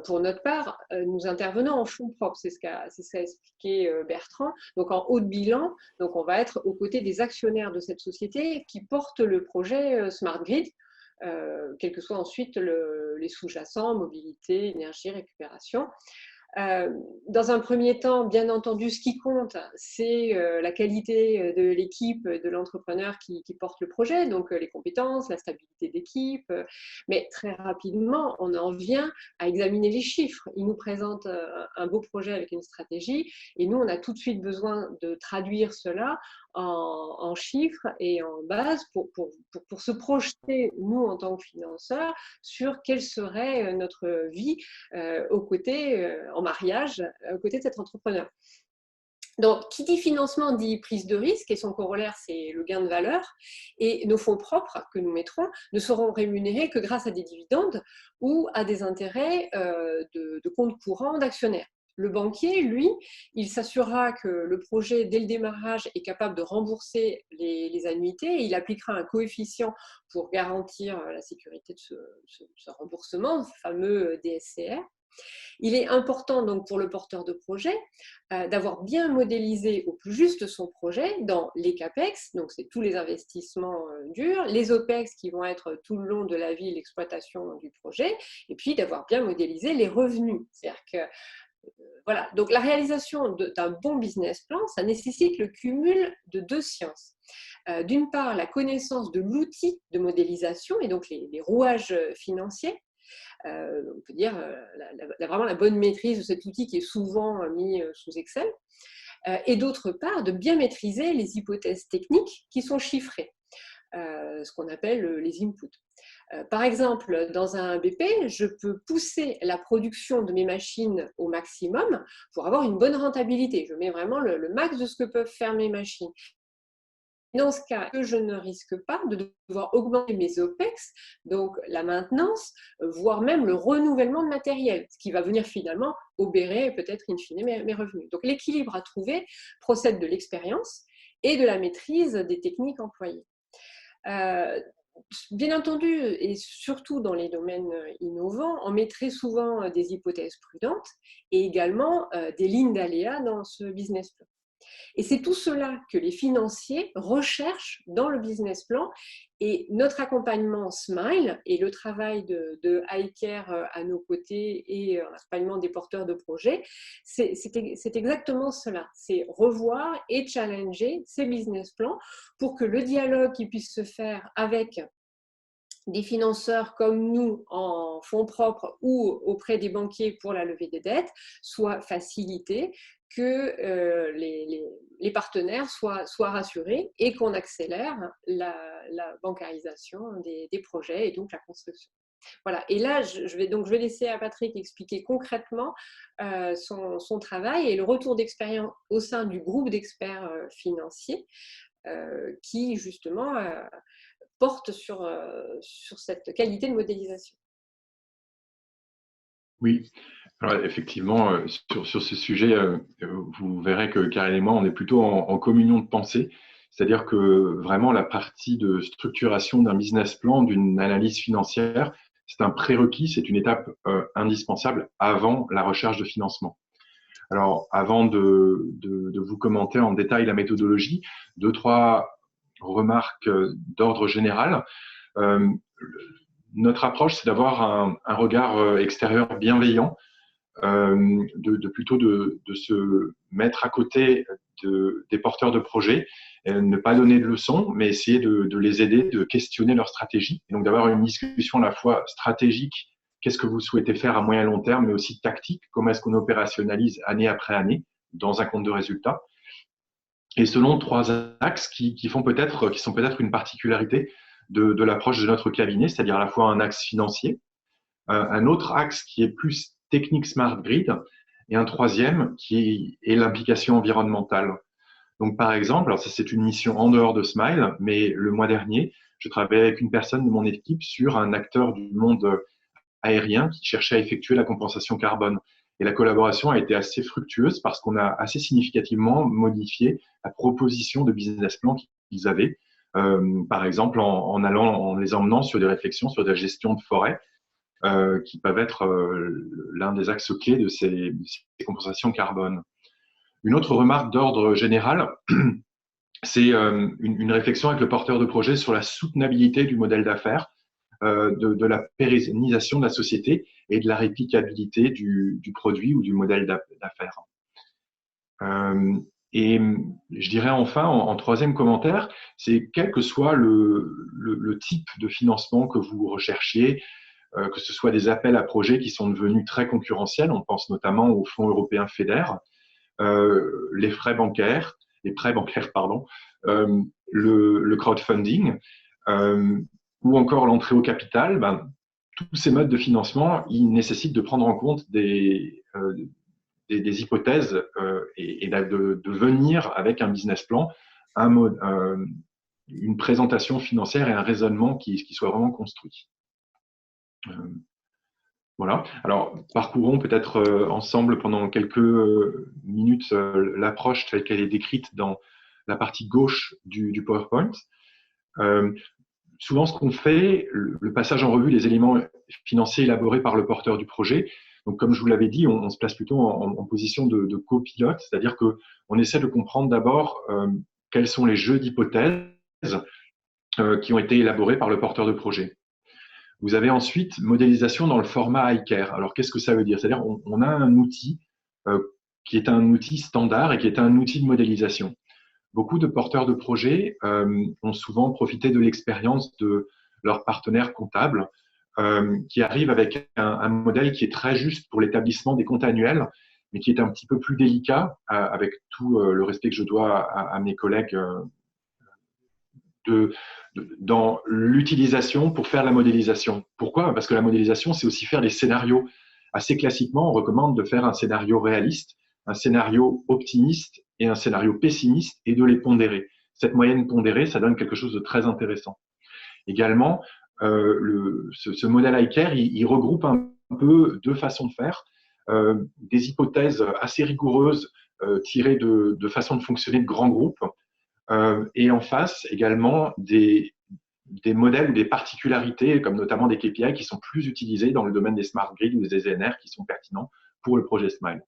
Pour notre part, nous intervenons en fonds propres, c'est ce qu'a expliqué Bertrand, donc en haut de bilan. Donc on va être aux côtés des actionnaires de cette société qui portent le projet Smart Grid, quels que soient ensuite les sous-jacents, mobilité, énergie, récupération. Dans un premier temps, bien entendu, ce qui compte, c'est la qualité de l'équipe, de l'entrepreneur qui porte le projet, donc les compétences, la stabilité d'équipe. Mais très rapidement, on en vient à examiner les chiffres. Ils nous présentent un beau projet avec une stratégie et nous, on a tout de suite besoin de traduire cela en chiffres et en bases pour se projeter, nous, en tant que financeurs, sur quelle serait notre vie aux côtés, en mariage, aux côtés de cet entrepreneur. Donc, qui dit financement dit prise de risque et son corollaire, c'est le gain de valeur. Et nos fonds propres que nous mettrons ne seront rémunérés que grâce à des dividendes ou à des intérêts de compte courant d'actionnaires. Le banquier, lui, il s'assurera que le projet, dès le démarrage, est capable de rembourser les annuités et il appliquera un coefficient pour garantir la sécurité de ce remboursement, ce fameux DSCR. Il est important donc pour le porteur de projet d'avoir bien modélisé au plus juste son projet dans les CAPEX, donc c'est tous les investissements durs, les OPEX qui vont être tout le long de la vie, l'exploitation du projet, et puis d'avoir bien modélisé les revenus. C'est-à-dire que voilà, donc la réalisation d'un bon business plan, ça nécessite le cumul de deux sciences. D'une part, la connaissance de l'outil de modélisation et donc les rouages financiers. On peut dire vraiment la bonne maîtrise de cet outil qui est souvent mis sous Excel. Et d'autre part, de bien maîtriser les hypothèses techniques qui sont chiffrées, ce qu'on appelle les inputs. Par exemple, dans un BP, je peux pousser la production de mes machines au maximum pour avoir une bonne rentabilité. Je mets vraiment le max de ce que peuvent faire mes machines. Dans ce cas, je ne risque pas de devoir augmenter mes OPEX, donc la maintenance, voire même le renouvellement de matériel, ce qui va venir finalement obérer peut-être in fine mes revenus. Donc l'équilibre à trouver procède de l'expérience et de la maîtrise des techniques employées. Bien entendu, et surtout dans les domaines innovants, on met très souvent des hypothèses prudentes et également des lignes d'aléas dans ce business plan. Et c'est tout cela que les financiers recherchent dans le business plan. Et notre accompagnement SMILE et le travail de iCare à nos côtés et l'accompagnement des porteurs de projets, c'est exactement cela. C'est revoir et challenger ces business plans pour que le dialogue qui puisse se faire avec des financeurs comme nous en fonds propres ou auprès des banquiers pour la levée des dettes soit facilité, que les partenaires soient rassurés et qu'on accélère la bancarisation des projets et donc la construction. Voilà. Et là, je vais laisser à Patrick expliquer concrètement son travail et le retour d'expérience au sein du groupe d'experts financiers qui, justement, porte sur cette qualité de modélisation. Oui, alors effectivement, sur ce sujet, vous verrez que Karine et moi, on est plutôt en communion de pensée, c'est-à-dire que vraiment la partie de structuration d'un business plan, d'une analyse financière, c'est un prérequis, c'est une étape indispensable avant la recherche de financement. Alors, avant de vous commenter en détail la méthodologie, 2-3 remarques d'ordre général. Notre approche, c'est d'avoir un regard extérieur bienveillant, plutôt de se mettre à côté des porteurs de projets, ne pas donner de leçons, mais essayer de les aider, de questionner leur stratégie, et donc d'avoir une discussion à la fois stratégique, qu'est-ce que vous souhaitez faire à moyen et long terme, mais aussi tactique, comment est-ce qu'on opérationnalise année après année dans un compte de résultats, et selon 3 axes qui sont peut-être une particularité de l'approche de notre cabinet, c'est-à-dire à la fois un axe financier, un autre axe qui est plus technique smart grid, et un troisième qui est l'implication environnementale. Donc, par exemple, alors ça c'est une mission en dehors de Smile, mais le mois dernier, je travaillais avec une personne de mon équipe sur un acteur du monde aérien qui cherchait à effectuer la compensation carbone. Et la collaboration a été assez fructueuse parce qu'on a assez significativement modifié la proposition de business plan qu'ils avaient. Par exemple, en les emmenant sur des réflexions sur la gestion de forêt, qui peuvent être l'un des axes clés de ces compensations carbone. Une autre remarque d'ordre général, c'est une réflexion avec le porteur de projet sur la soutenabilité du modèle d'affaires, de la pérennisation de la société et de la réplicabilité du produit ou du modèle d'affaires. Et je dirais enfin, en troisième commentaire, c'est quel que soit le type de financement que vous recherchiez, que ce soit des appels à projets qui sont devenus très concurrentiels, on pense notamment aux fonds européens FEDER, les prêts bancaires, le crowdfunding, ou encore l'entrée au capital, tous ces modes de financement, ils nécessitent de prendre en compte des hypothèses et de venir avec un business plan, une présentation financière et un raisonnement qui soit vraiment construit. Voilà. Alors, parcourons peut-être ensemble pendant quelques minutes l'approche telle qu'elle est décrite dans la partie gauche du PowerPoint. Souvent, ce qu'on fait, le passage en revue des éléments financiers élaborés par le porteur du projet. Donc, comme je vous l'avais dit, on se place plutôt en position de copilote, c'est-à-dire que on essaie de comprendre d'abord quels sont les jeux d'hypothèses qui ont été élaborés par le porteur de projet. Vous avez ensuite modélisation dans le format iCare. Alors, qu'est-ce que ça veut dire? C'est-à-dire on a un outil qui est un outil standard et qui est un outil de modélisation. Beaucoup de porteurs de projets ont souvent profité de l'expérience de leurs partenaires comptables qui arrivent avec un modèle qui est très juste pour l'établissement des comptes annuels, mais qui est un petit peu plus délicat, avec tout le respect que je dois à mes collègues dans l'utilisation pour faire la modélisation. Pourquoi? Parce que la modélisation, c'est aussi faire des scénarios. Assez classiquement, on recommande de faire un scénario réaliste, un scénario optimiste et un scénario pessimiste et de les pondérer. Cette moyenne pondérée, ça donne quelque chose de très intéressant. Également, ce modèle iCare, il regroupe un peu deux façons de faire, des hypothèses assez rigoureuses tirées de façons de fonctionner de grands groupes, et en face également des modèles ou des particularités, comme notamment des KPI qui sont plus utilisés dans le domaine des smart grids ou des ENR qui sont pertinents pour le projet Smile.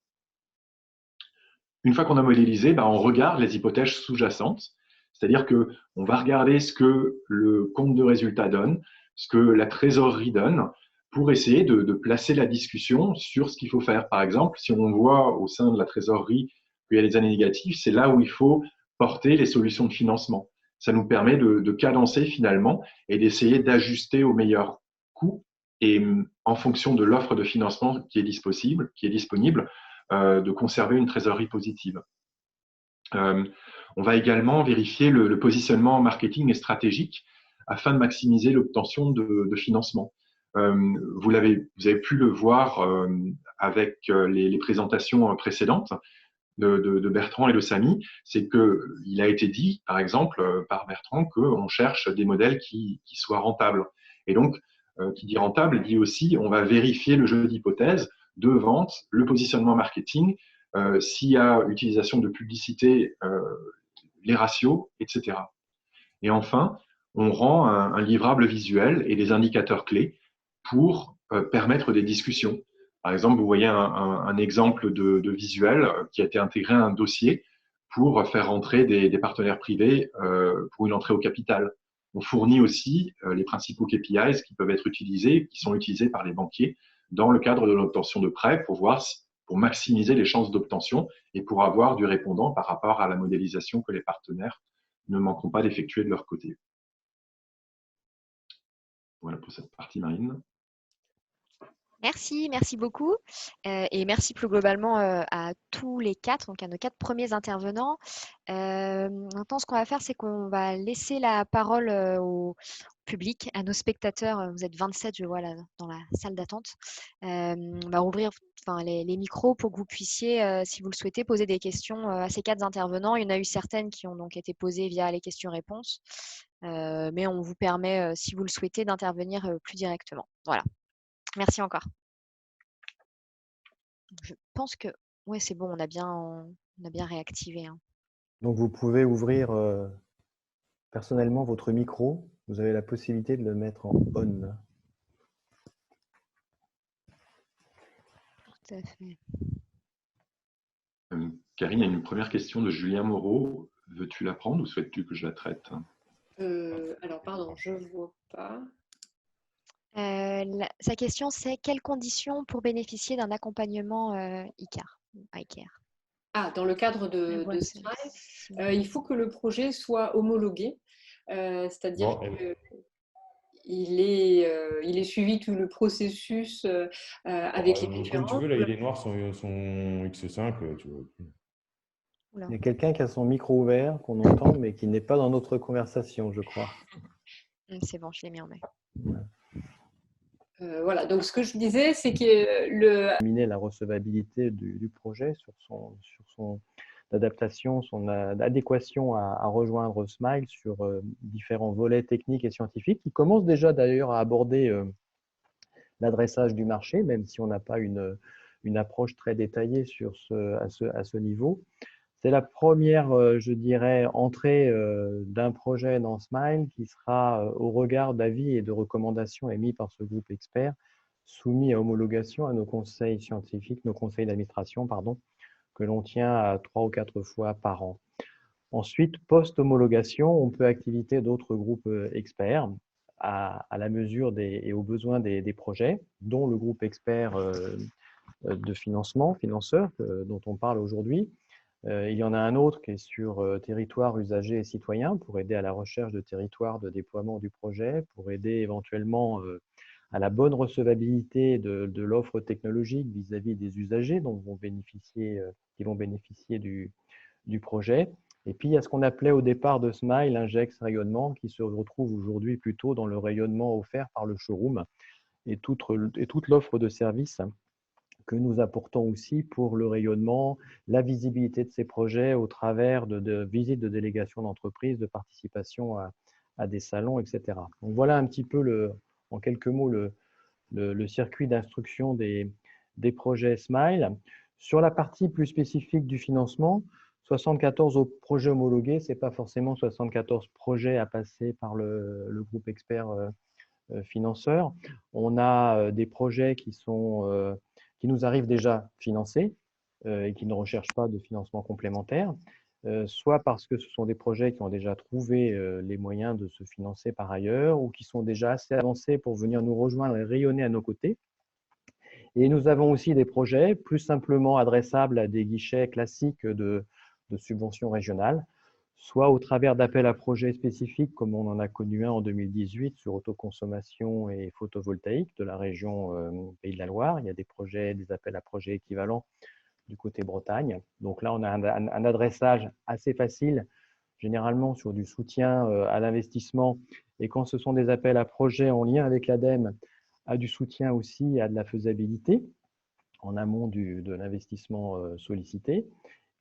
Une fois qu'on a modélisé, on regarde les hypothèses sous-jacentes, c'est-à-dire qu'on va regarder ce que le compte de résultat donne, ce que la trésorerie donne, pour essayer de placer la discussion sur ce qu'il faut faire. Par exemple, si on voit au sein de la trésorerie qu'il y a des années négatives, c'est là où il faut porter les solutions de financement. Ça nous permet de cadencer finalement et d'essayer d'ajuster au meilleur coût et en fonction de l'offre de financement qui est disponible, de conserver une trésorerie positive. On va également vérifier le positionnement marketing et stratégique afin de maximiser l'obtention de financement. Vous avez pu le voir avec les présentations précédentes de Bertrand et de Samy, c'est qu'il a été dit, par exemple, par Bertrand, qu'on cherche des modèles qui soient rentables. Et donc, qui dit rentable, dit aussi on va vérifier le jeu d'hypothèses de vente, le positionnement marketing, s'il y a utilisation de publicité, les ratios, etc. Et enfin, on rend un livrable visuel et des indicateurs clés pour permettre des discussions. Par exemple, vous voyez un exemple de visuel qui a été intégré à un dossier pour faire rentrer des partenaires privés pour une entrée au capital. On fournit aussi les principaux KPIs qui peuvent être utilisés, qui sont utilisés par les banquiers dans le cadre de l'obtention de prêts pour maximiser les chances d'obtention et pour avoir du répondant par rapport à la modélisation que les partenaires ne manqueront pas d'effectuer de leur côté. Voilà pour cette partie, Marine. Merci beaucoup. Et merci plus globalement à tous les quatre, donc à nos 4 premiers intervenants. Maintenant, ce qu'on va faire, c'est qu'on va laisser la parole au public, à nos spectateurs. Vous êtes 27, je vois, là, dans la salle d'attente. On va ouvrir les micros pour que vous puissiez, si vous le souhaitez, poser des questions à ces 4 intervenants. Il y en a eu certaines qui ont donc été posées via les questions-réponses, mais on vous permet, si vous le souhaitez, d'intervenir plus directement. Voilà. Merci encore. Je pense que ouais, c'est bon, on a bien réactivé. Hein. Donc, vous pouvez ouvrir personnellement votre micro. Vous avez la possibilité de le mettre en on. Tout à fait. Karine, il y a une première question de Julien Moreau. Veux-tu la prendre ou souhaites-tu que je la traite? Alors, pardon, je ne vois pas. Sa question, c'est quelles conditions pour bénéficier d'un accompagnement iCare? Ah, dans le cadre de Smile, il faut que le projet soit homologué, c'est-à-dire qu'il est suivi tout le processus avec les différents. Comme tu veux, là, il est noir son X5. Tu vois. Il y a quelqu'un qui a son micro ouvert, qu'on entend, mais qui n'est pas dans notre conversation, je crois. C'est bon, je l'ai mis en main. Voilà, donc ce que je disais, c'est que la recevabilité du projet sur son adaptation, son adéquation à rejoindre Smile sur différents volets techniques et scientifiques. Il commence déjà d'ailleurs à aborder l'adressage du marché, même si on n'a pas une approche très détaillée à ce niveau. C'est la première, je dirais, entrée d'un projet dans Smile qui sera au regard d'avis et de recommandations émis par ce groupe expert, soumis à homologation à nos conseils scientifiques, nos conseils d'administration, pardon, que l'on tient à 3 ou 4 fois par an. Ensuite, post-homologation, on peut activer d'autres groupes experts à la mesure et aux besoins des projets, dont le groupe expert de financeur dont on parle aujourd'hui. Il y en a un autre qui est sur territoire, usagers et citoyens pour aider à la recherche de territoire de déploiement du projet, pour aider éventuellement à la bonne recevabilité de l'offre technologique vis-à-vis des usagers qui vont bénéficier du projet. Et puis, il y a ce qu'on appelait au départ de Smile un GEX rayonnement qui se retrouve aujourd'hui plutôt dans le rayonnement offert par le showroom et toute l'offre de services que nous apportons aussi pour le rayonnement, la visibilité de ces projets au travers de visites de délégations d'entreprises, de participation à des salons, etc. Donc voilà un petit peu, en quelques mots, le circuit d'instruction des projets Smile. Sur la partie plus spécifique du financement, 74 projets homologués, ce n'est pas forcément 74 projets à passer par le groupe expert financeur. On a des projets qui nous arrivent déjà financés et qui ne recherchent pas de financement complémentaire, soit parce que ce sont des projets qui ont déjà trouvé les moyens de se financer par ailleurs ou qui sont déjà assez avancés pour venir nous rejoindre et rayonner à nos côtés. Et nous avons aussi des projets plus simplement adressables à des guichets classiques de subventions régionales, soit au travers d'appels à projets spécifiques, comme on en a connu un en 2018 sur autoconsommation et photovoltaïque de la région Pays de la Loire. Il y a des appels à projets équivalents du côté Bretagne. Donc là, on a un adressage assez facile, généralement sur du soutien à l'investissement. Et quand ce sont des appels à projets en lien avec l'ADEME, à du soutien aussi à de la faisabilité en amont de l'investissement sollicité.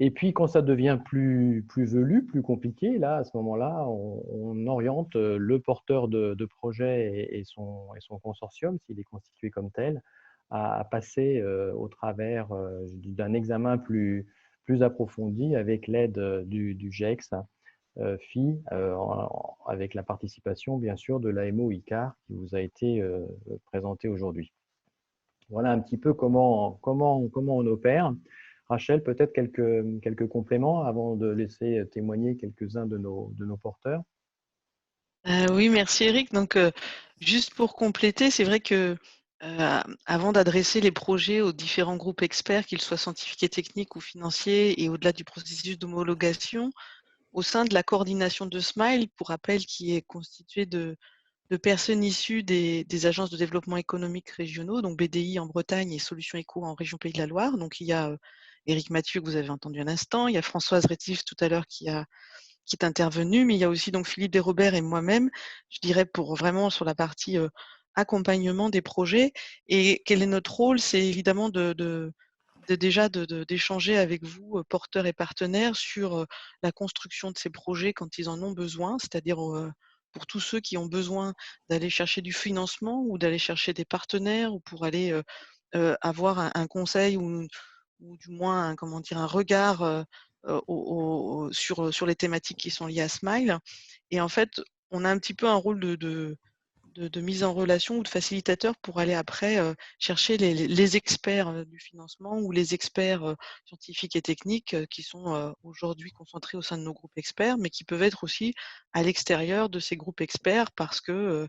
Et puis, quand ça devient plus velu, plus compliqué, là, à ce moment-là, on oriente le porteur de projet et son consortium, s'il est constitué comme tel, à passer au travers d'un examen plus approfondi avec l'aide du GEX FI, avec la participation, bien sûr, de l'AMO ICAR qui vous a été présenté aujourd'hui. Voilà un petit peu comment on opère. Rachel, peut-être quelques compléments avant de laisser témoigner quelques-uns de nos porteurs. Oui, merci Eric. Donc, juste pour compléter, c'est vrai que avant d'adresser les projets aux différents groupes experts, qu'ils soient scientifiques et techniques ou financiers, et au-delà du processus d'homologation, au sein de la coordination de Smile, pour rappel, qui est constituée de personnes issues des agences de développement économique régionaux, donc BDI en Bretagne et Solutions Éco en région Pays de la Loire. Donc, il y a Éric Mathieu que vous avez entendu un instant, il y a Françoise Rétif tout à l'heure qui est intervenu, mais il y a aussi donc Philippe Desrobert et moi-même, je dirais pour vraiment sur la partie accompagnement des projets. Et quel est notre rôle? C'est évidemment d'échanger avec vous, porteurs et partenaires, sur la construction de ces projets quand ils en ont besoin, c'est-à-dire pour tous ceux qui ont besoin d'aller chercher du financement ou d'aller chercher des partenaires ou pour aller avoir un conseil ou du moins un regard sur les thématiques qui sont liées à Smile. Et en fait, on a un petit peu un rôle de mise en relation ou de facilitateur pour aller après chercher les experts du financement ou les experts scientifiques et techniques qui sont aujourd'hui concentrés au sein de nos groupes experts, mais qui peuvent être aussi à l'extérieur de ces groupes experts parce que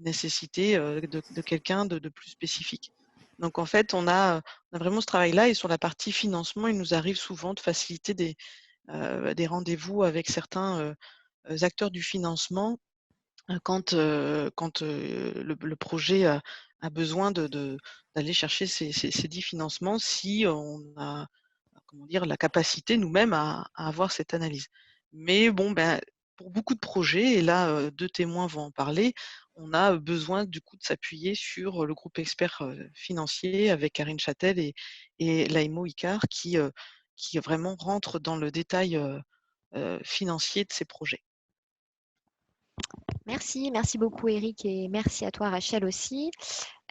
nécessité de quelqu'un de plus spécifique. Donc en fait, on a vraiment ce travail-là, et sur la partie financement, il nous arrive souvent de faciliter des rendez-vous avec certains acteurs du financement quand le projet a besoin d'aller chercher ces dits financements, si on a la capacité nous-mêmes à avoir cette analyse. Mais bon, pour beaucoup de projets, et là 2 témoins vont en parler, on a besoin du coup de s'appuyer sur le groupe expert financier avec Karine Châtel et l'AMO ICAR qui vraiment rentre dans le détail financier de ces projets. Merci beaucoup Eric et merci à toi Rachel aussi.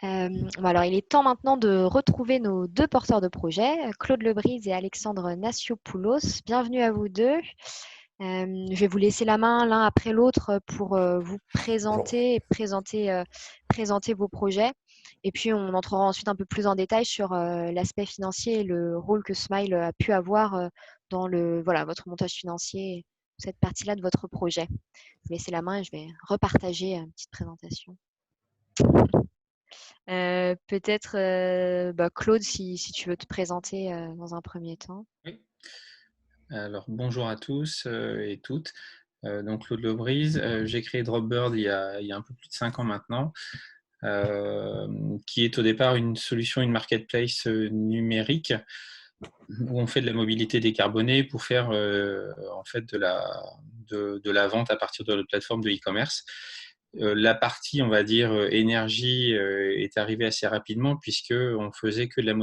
Bon, alors, il est temps maintenant de retrouver nos deux porteurs de projet, Claude Lebrise et Alexandre Nassiopoulos. Bienvenue à vous deux. Je vais vous laisser la main l'un après l'autre pour vous présenter vos projets. Et puis, on entrera ensuite un peu plus en détail sur l'aspect financier et le rôle que Smile a pu avoir dans votre montage financier, cette partie-là de votre projet. Je vais vous laisser la main et je vais repartager une petite présentation. Peut-être Claude, si tu veux te présenter dans un premier temps. Oui. Alors, bonjour à tous et toutes. Donc, Claude Lebrise. J'ai créé Dropbird il y a un peu plus de 5 ans maintenant, qui est au départ une solution, une marketplace numérique où on fait de la mobilité décarbonée pour faire en fait de la vente à partir de notre plateforme de e-commerce. La partie, on va dire, énergie est arrivée assez rapidement puisqu'on faisait que de la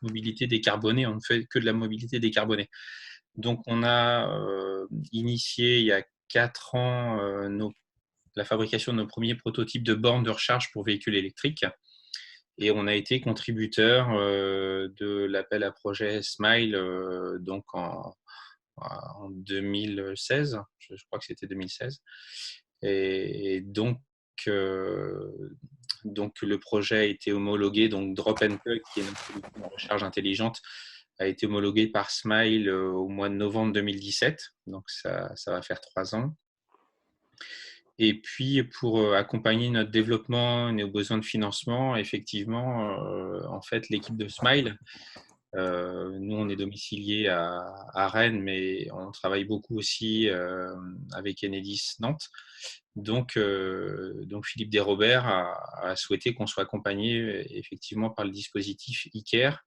mobilité décarbonée, on ne fait que de la mobilité décarbonée. Donc, on a initié il y a 4 ans la fabrication de nos premiers prototypes de bornes de recharge pour véhicules électriques. Et on a été contributeur de l'appel à projet Smile donc en 2016, je crois que c'était 2016. Et donc le projet a été homologué, donc Drop and Plug, qui est notre solution de recharge intelligente, a été homologué par Smile au mois de novembre 2017, donc ça va faire 3 ans. Et puis, pour accompagner notre développement et nos besoins de financement, effectivement, en fait, l'équipe de Smile, nous, on est domicilié à Rennes, mais on travaille beaucoup aussi avec Enedis Nantes. Donc Philippe Desrobert a souhaité qu'on soit accompagné effectivement par le dispositif ICARE.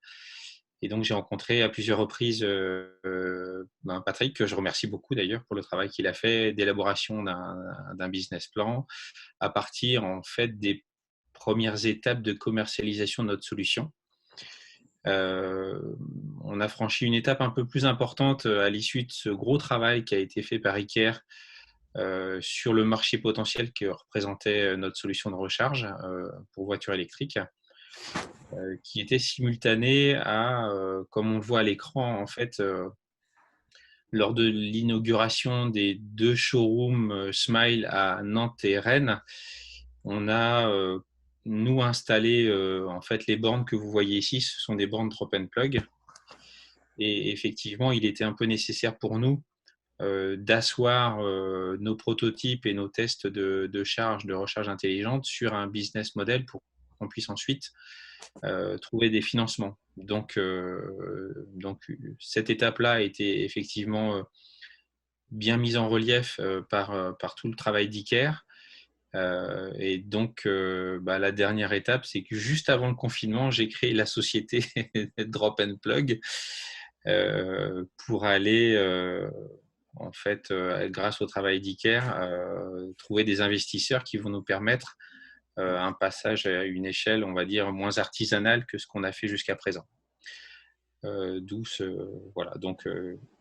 Et donc, j'ai rencontré à plusieurs reprises Patrick, que je remercie beaucoup d'ailleurs pour le travail qu'il a fait d'élaboration d'un business plan à partir en fait des premières étapes de commercialisation de notre solution. On a franchi une étape un peu plus importante à l'issue de ce gros travail qui a été fait par ICARE sur le marché potentiel que représentait notre solution de recharge pour voitures électriques. Qui était simultané à, comme on le voit à l'écran, en fait, lors de l'inauguration des 2 showrooms Smile à Nantes et Rennes, on a, nous, installé en fait les bornes que vous voyez ici, ce sont des bornes Drop and Plug. Et effectivement, il était un peu nécessaire pour nous d'asseoir nos prototypes et nos tests de recharge intelligente sur un business model pour qu'on puisse ensuite trouver des financements. Donc cette étape-là a été effectivement bien mise en relief par tout le travail d'ICARE. Et donc, la dernière étape, c'est que juste avant le confinement, j'ai créé la société Drop and Plug pour aller, en fait, grâce au travail d'ICARE, trouver des investisseurs qui vont nous permettre un passage à une échelle, on va dire, moins artisanale que ce qu'on a fait jusqu'à présent. Voilà, donc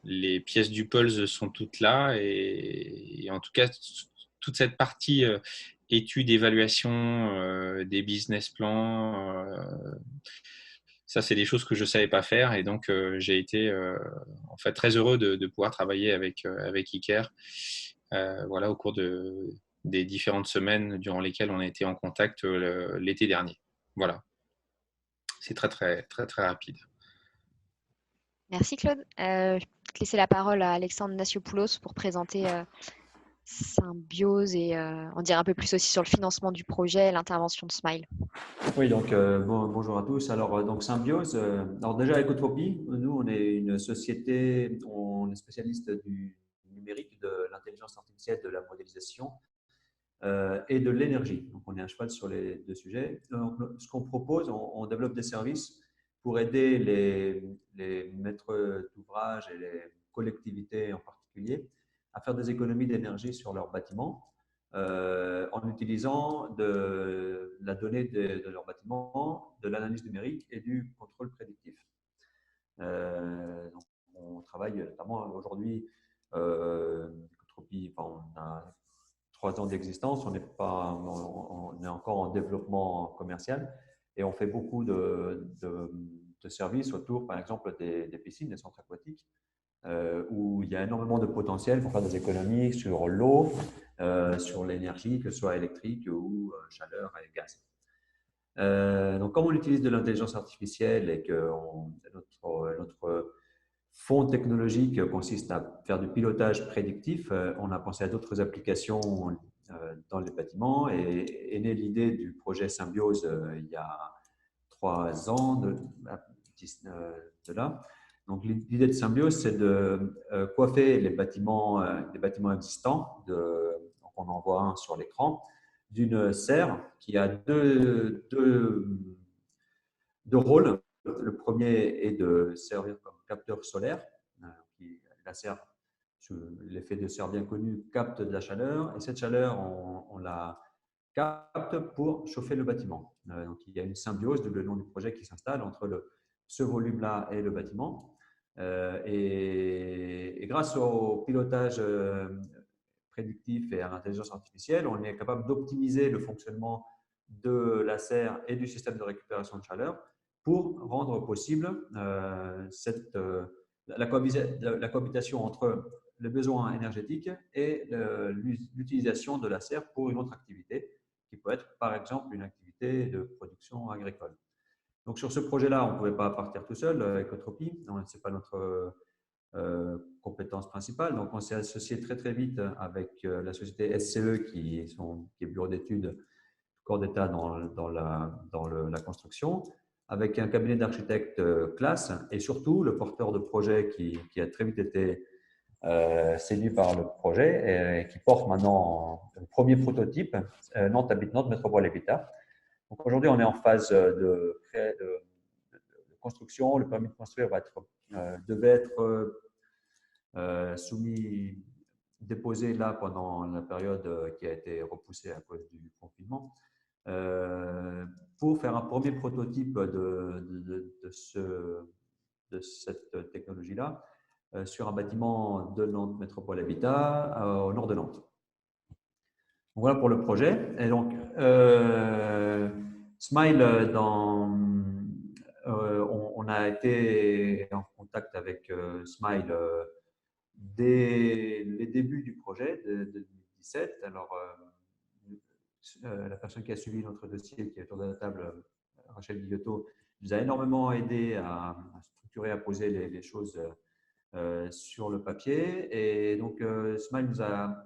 les pièces du puzzle sont toutes là et en tout cas, toute cette partie étude, évaluation des business plans, ça, c'est des choses que je ne savais pas faire et donc j'ai été en fait très heureux de pouvoir travailler avec ICARE voilà, au cours des différentes semaines durant lesquelles on a été en contact l'été dernier. Voilà, c'est très, très, très, très rapide. Merci Claude. Je vais te laisser la parole à Alexandre Nassiopoulos pour présenter Symbiose et en dire un peu plus aussi sur le financement du projet et l'intervention de Smile. Oui, donc bonjour à tous. Alors, donc Symbiose, alors déjà Ecotropie, nous on est une société, on est spécialiste du numérique, de l'intelligence artificielle, de la modélisation et de l'énergie. Donc on est à cheval sur les 2 sujets. Donc, ce qu'on propose, on développe des services pour aider les maîtres d'ouvrage et les collectivités en particulier à faire des économies d'énergie sur leurs bâtiments en utilisant de la donnée de leurs bâtiments, de l'analyse numérique et du contrôle prédictif. Donc on travaille notamment aujourd'hui, on a 3 ans d'existence, on est encore en développement commercial et on fait beaucoup de services autour, par exemple, des piscines, des centres aquatiques, où il y a énormément de potentiel pour faire des économies sur l'eau, sur l'énergie, que ce soit électrique ou chaleur et gaz. Donc, comme on utilise de l'intelligence artificielle et que notre fond technologique consiste à faire du pilotage prédictif, on a pensé à d'autres applications dans les bâtiments et est née l'idée du projet Symbiose il y a 3 ans de là. Donc, l'idée de Symbiose, c'est de coiffer les bâtiments existants. Donc, on en voit un sur l'écran, d'une serre qui a deux rôles. Le premier est de servir comme capteur solaire. La serre, sous l'effet de serre bien connu, capte de la chaleur et cette chaleur, on la capte pour chauffer le bâtiment. Donc, il y a une symbiose, le nom du projet, qui s'installe entre ce volume-là et le bâtiment. Et grâce au pilotage prédictif et à l'intelligence artificielle, on est capable d'optimiser le fonctionnement de la serre et du système de récupération de chaleur pour rendre possible la cohabitation entre le besoin énergétique et l'utilisation de la serre pour une autre activité, qui peut être par exemple une activité de production agricole. Donc sur ce projet-là, on ne pouvait pas partir tout seul, Ecotropie, ce n'est pas notre compétence principale. Donc on s'est associé très très vite avec la société SCE qui est bureau d'études corps d'État dans la construction, avec un cabinet d'architectes classe et surtout le porteur de projet qui a très vite été séduit par le projet et qui porte maintenant le premier prototype, Nantes Métropole Habitat. Donc aujourd'hui, on est en phase de construction. Le permis de construire devait être déposé là pendant la période qui a été repoussée à cause du confinement, pour faire un premier prototype de cette technologie-là sur un bâtiment de Nantes Métropole Habitat au nord de Nantes. Donc, voilà pour le projet. Et donc, Smile, on a été en contact avec Smile dès les débuts du projet de 2017. Alors, la personne qui a suivi notre dossier, qui est autour de la table, Rachel Guillotot, nous a énormément aidé à structurer, à poser les choses sur le papier. Et donc, Smile nous a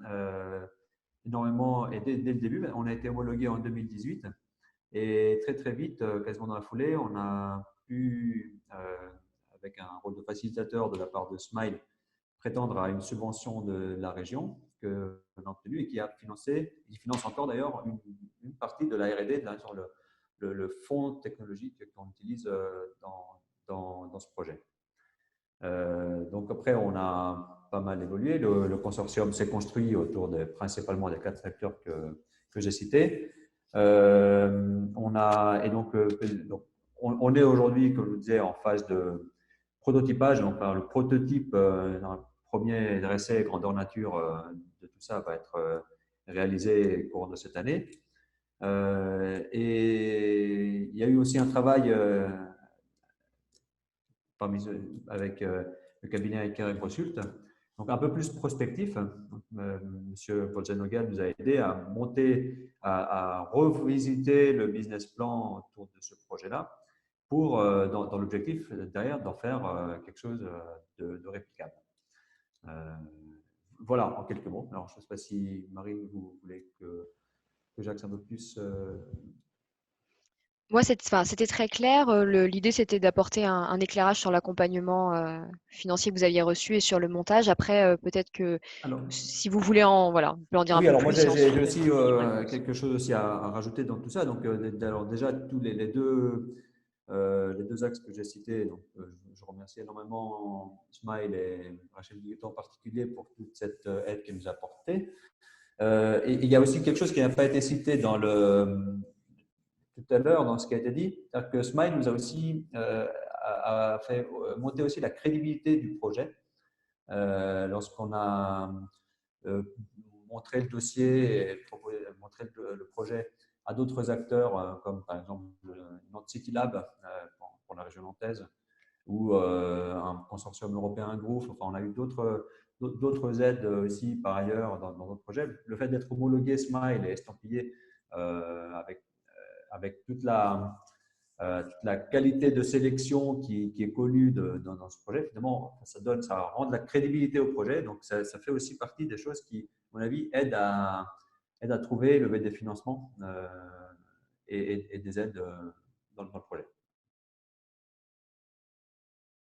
énormément aidé dès le début. On a été homologué en 2018 et très très vite, quasiment dans la foulée, on a pu, avec un rôle de facilitateur de la part de Smile, prétendre à une subvention de la région qu'on a obtenue et qui a financé, il finance encore d'ailleurs une partie de la R&D sur le fonds technologique qu'on utilise dans ce projet. Donc après, on a pas mal évolué. Le consortium s'est construit autour principalement des 4 acteurs que j'ai cités. On est aujourd'hui, comme je vous disais, en phase de prototypage. Donc le prototype, dans le premier essai grandeur nature de tout ça, va être réalisé au cours de cette année. Et il y a eu aussi un travail avec le cabinet Eker et Brosult, donc un peu plus prospectif. Monsieur Paul Zanogal nous a aidé à monter, à revisiter le business plan autour de ce projet-là pour, dans l'objectif derrière, d'en faire quelque chose de réplicable. Voilà, en quelques mots. Alors, je ne sais pas si, Marie, vous voulez que j'axe un peu plus Moi, c'était très clair. L'idée, c'était d'apporter un éclairage sur l'accompagnement financier que vous aviez reçu et sur le montage. Après, peut-être que si vous voulez vous pouvez en dire un peu plus. Oui, alors moi, j'ai aussi quelque chose aussi à rajouter dans tout ça. Donc, alors déjà, tous les deux axes que j'ai cités, donc, je remercie énormément Smile et Rachel Guillotot en particulier pour toute cette aide qu'elle nous a apportée. Et il y a aussi quelque chose qui n'a pas été cité tout à l'heure dans ce qui a été dit, c'est-à-dire que Smile nous a aussi a fait monter aussi la crédibilité du projet lorsqu'on a montrer le dossier et montrer le projet à d'autres acteurs, comme par exemple notre City Lab pour la région nantaise, ou un consortium européen Growth. Enfin, on a eu d'autres aides aussi par ailleurs dans d'autres projets. Le fait d'être homologué Smile et estampillé avec toute la qualité de sélection qui est connue dans ce projet, finalement, ça rend de la crédibilité au projet. Donc, ça fait aussi partie des choses qui, à mon avis, aident à trouver, lever des financements et des aides dans le projet.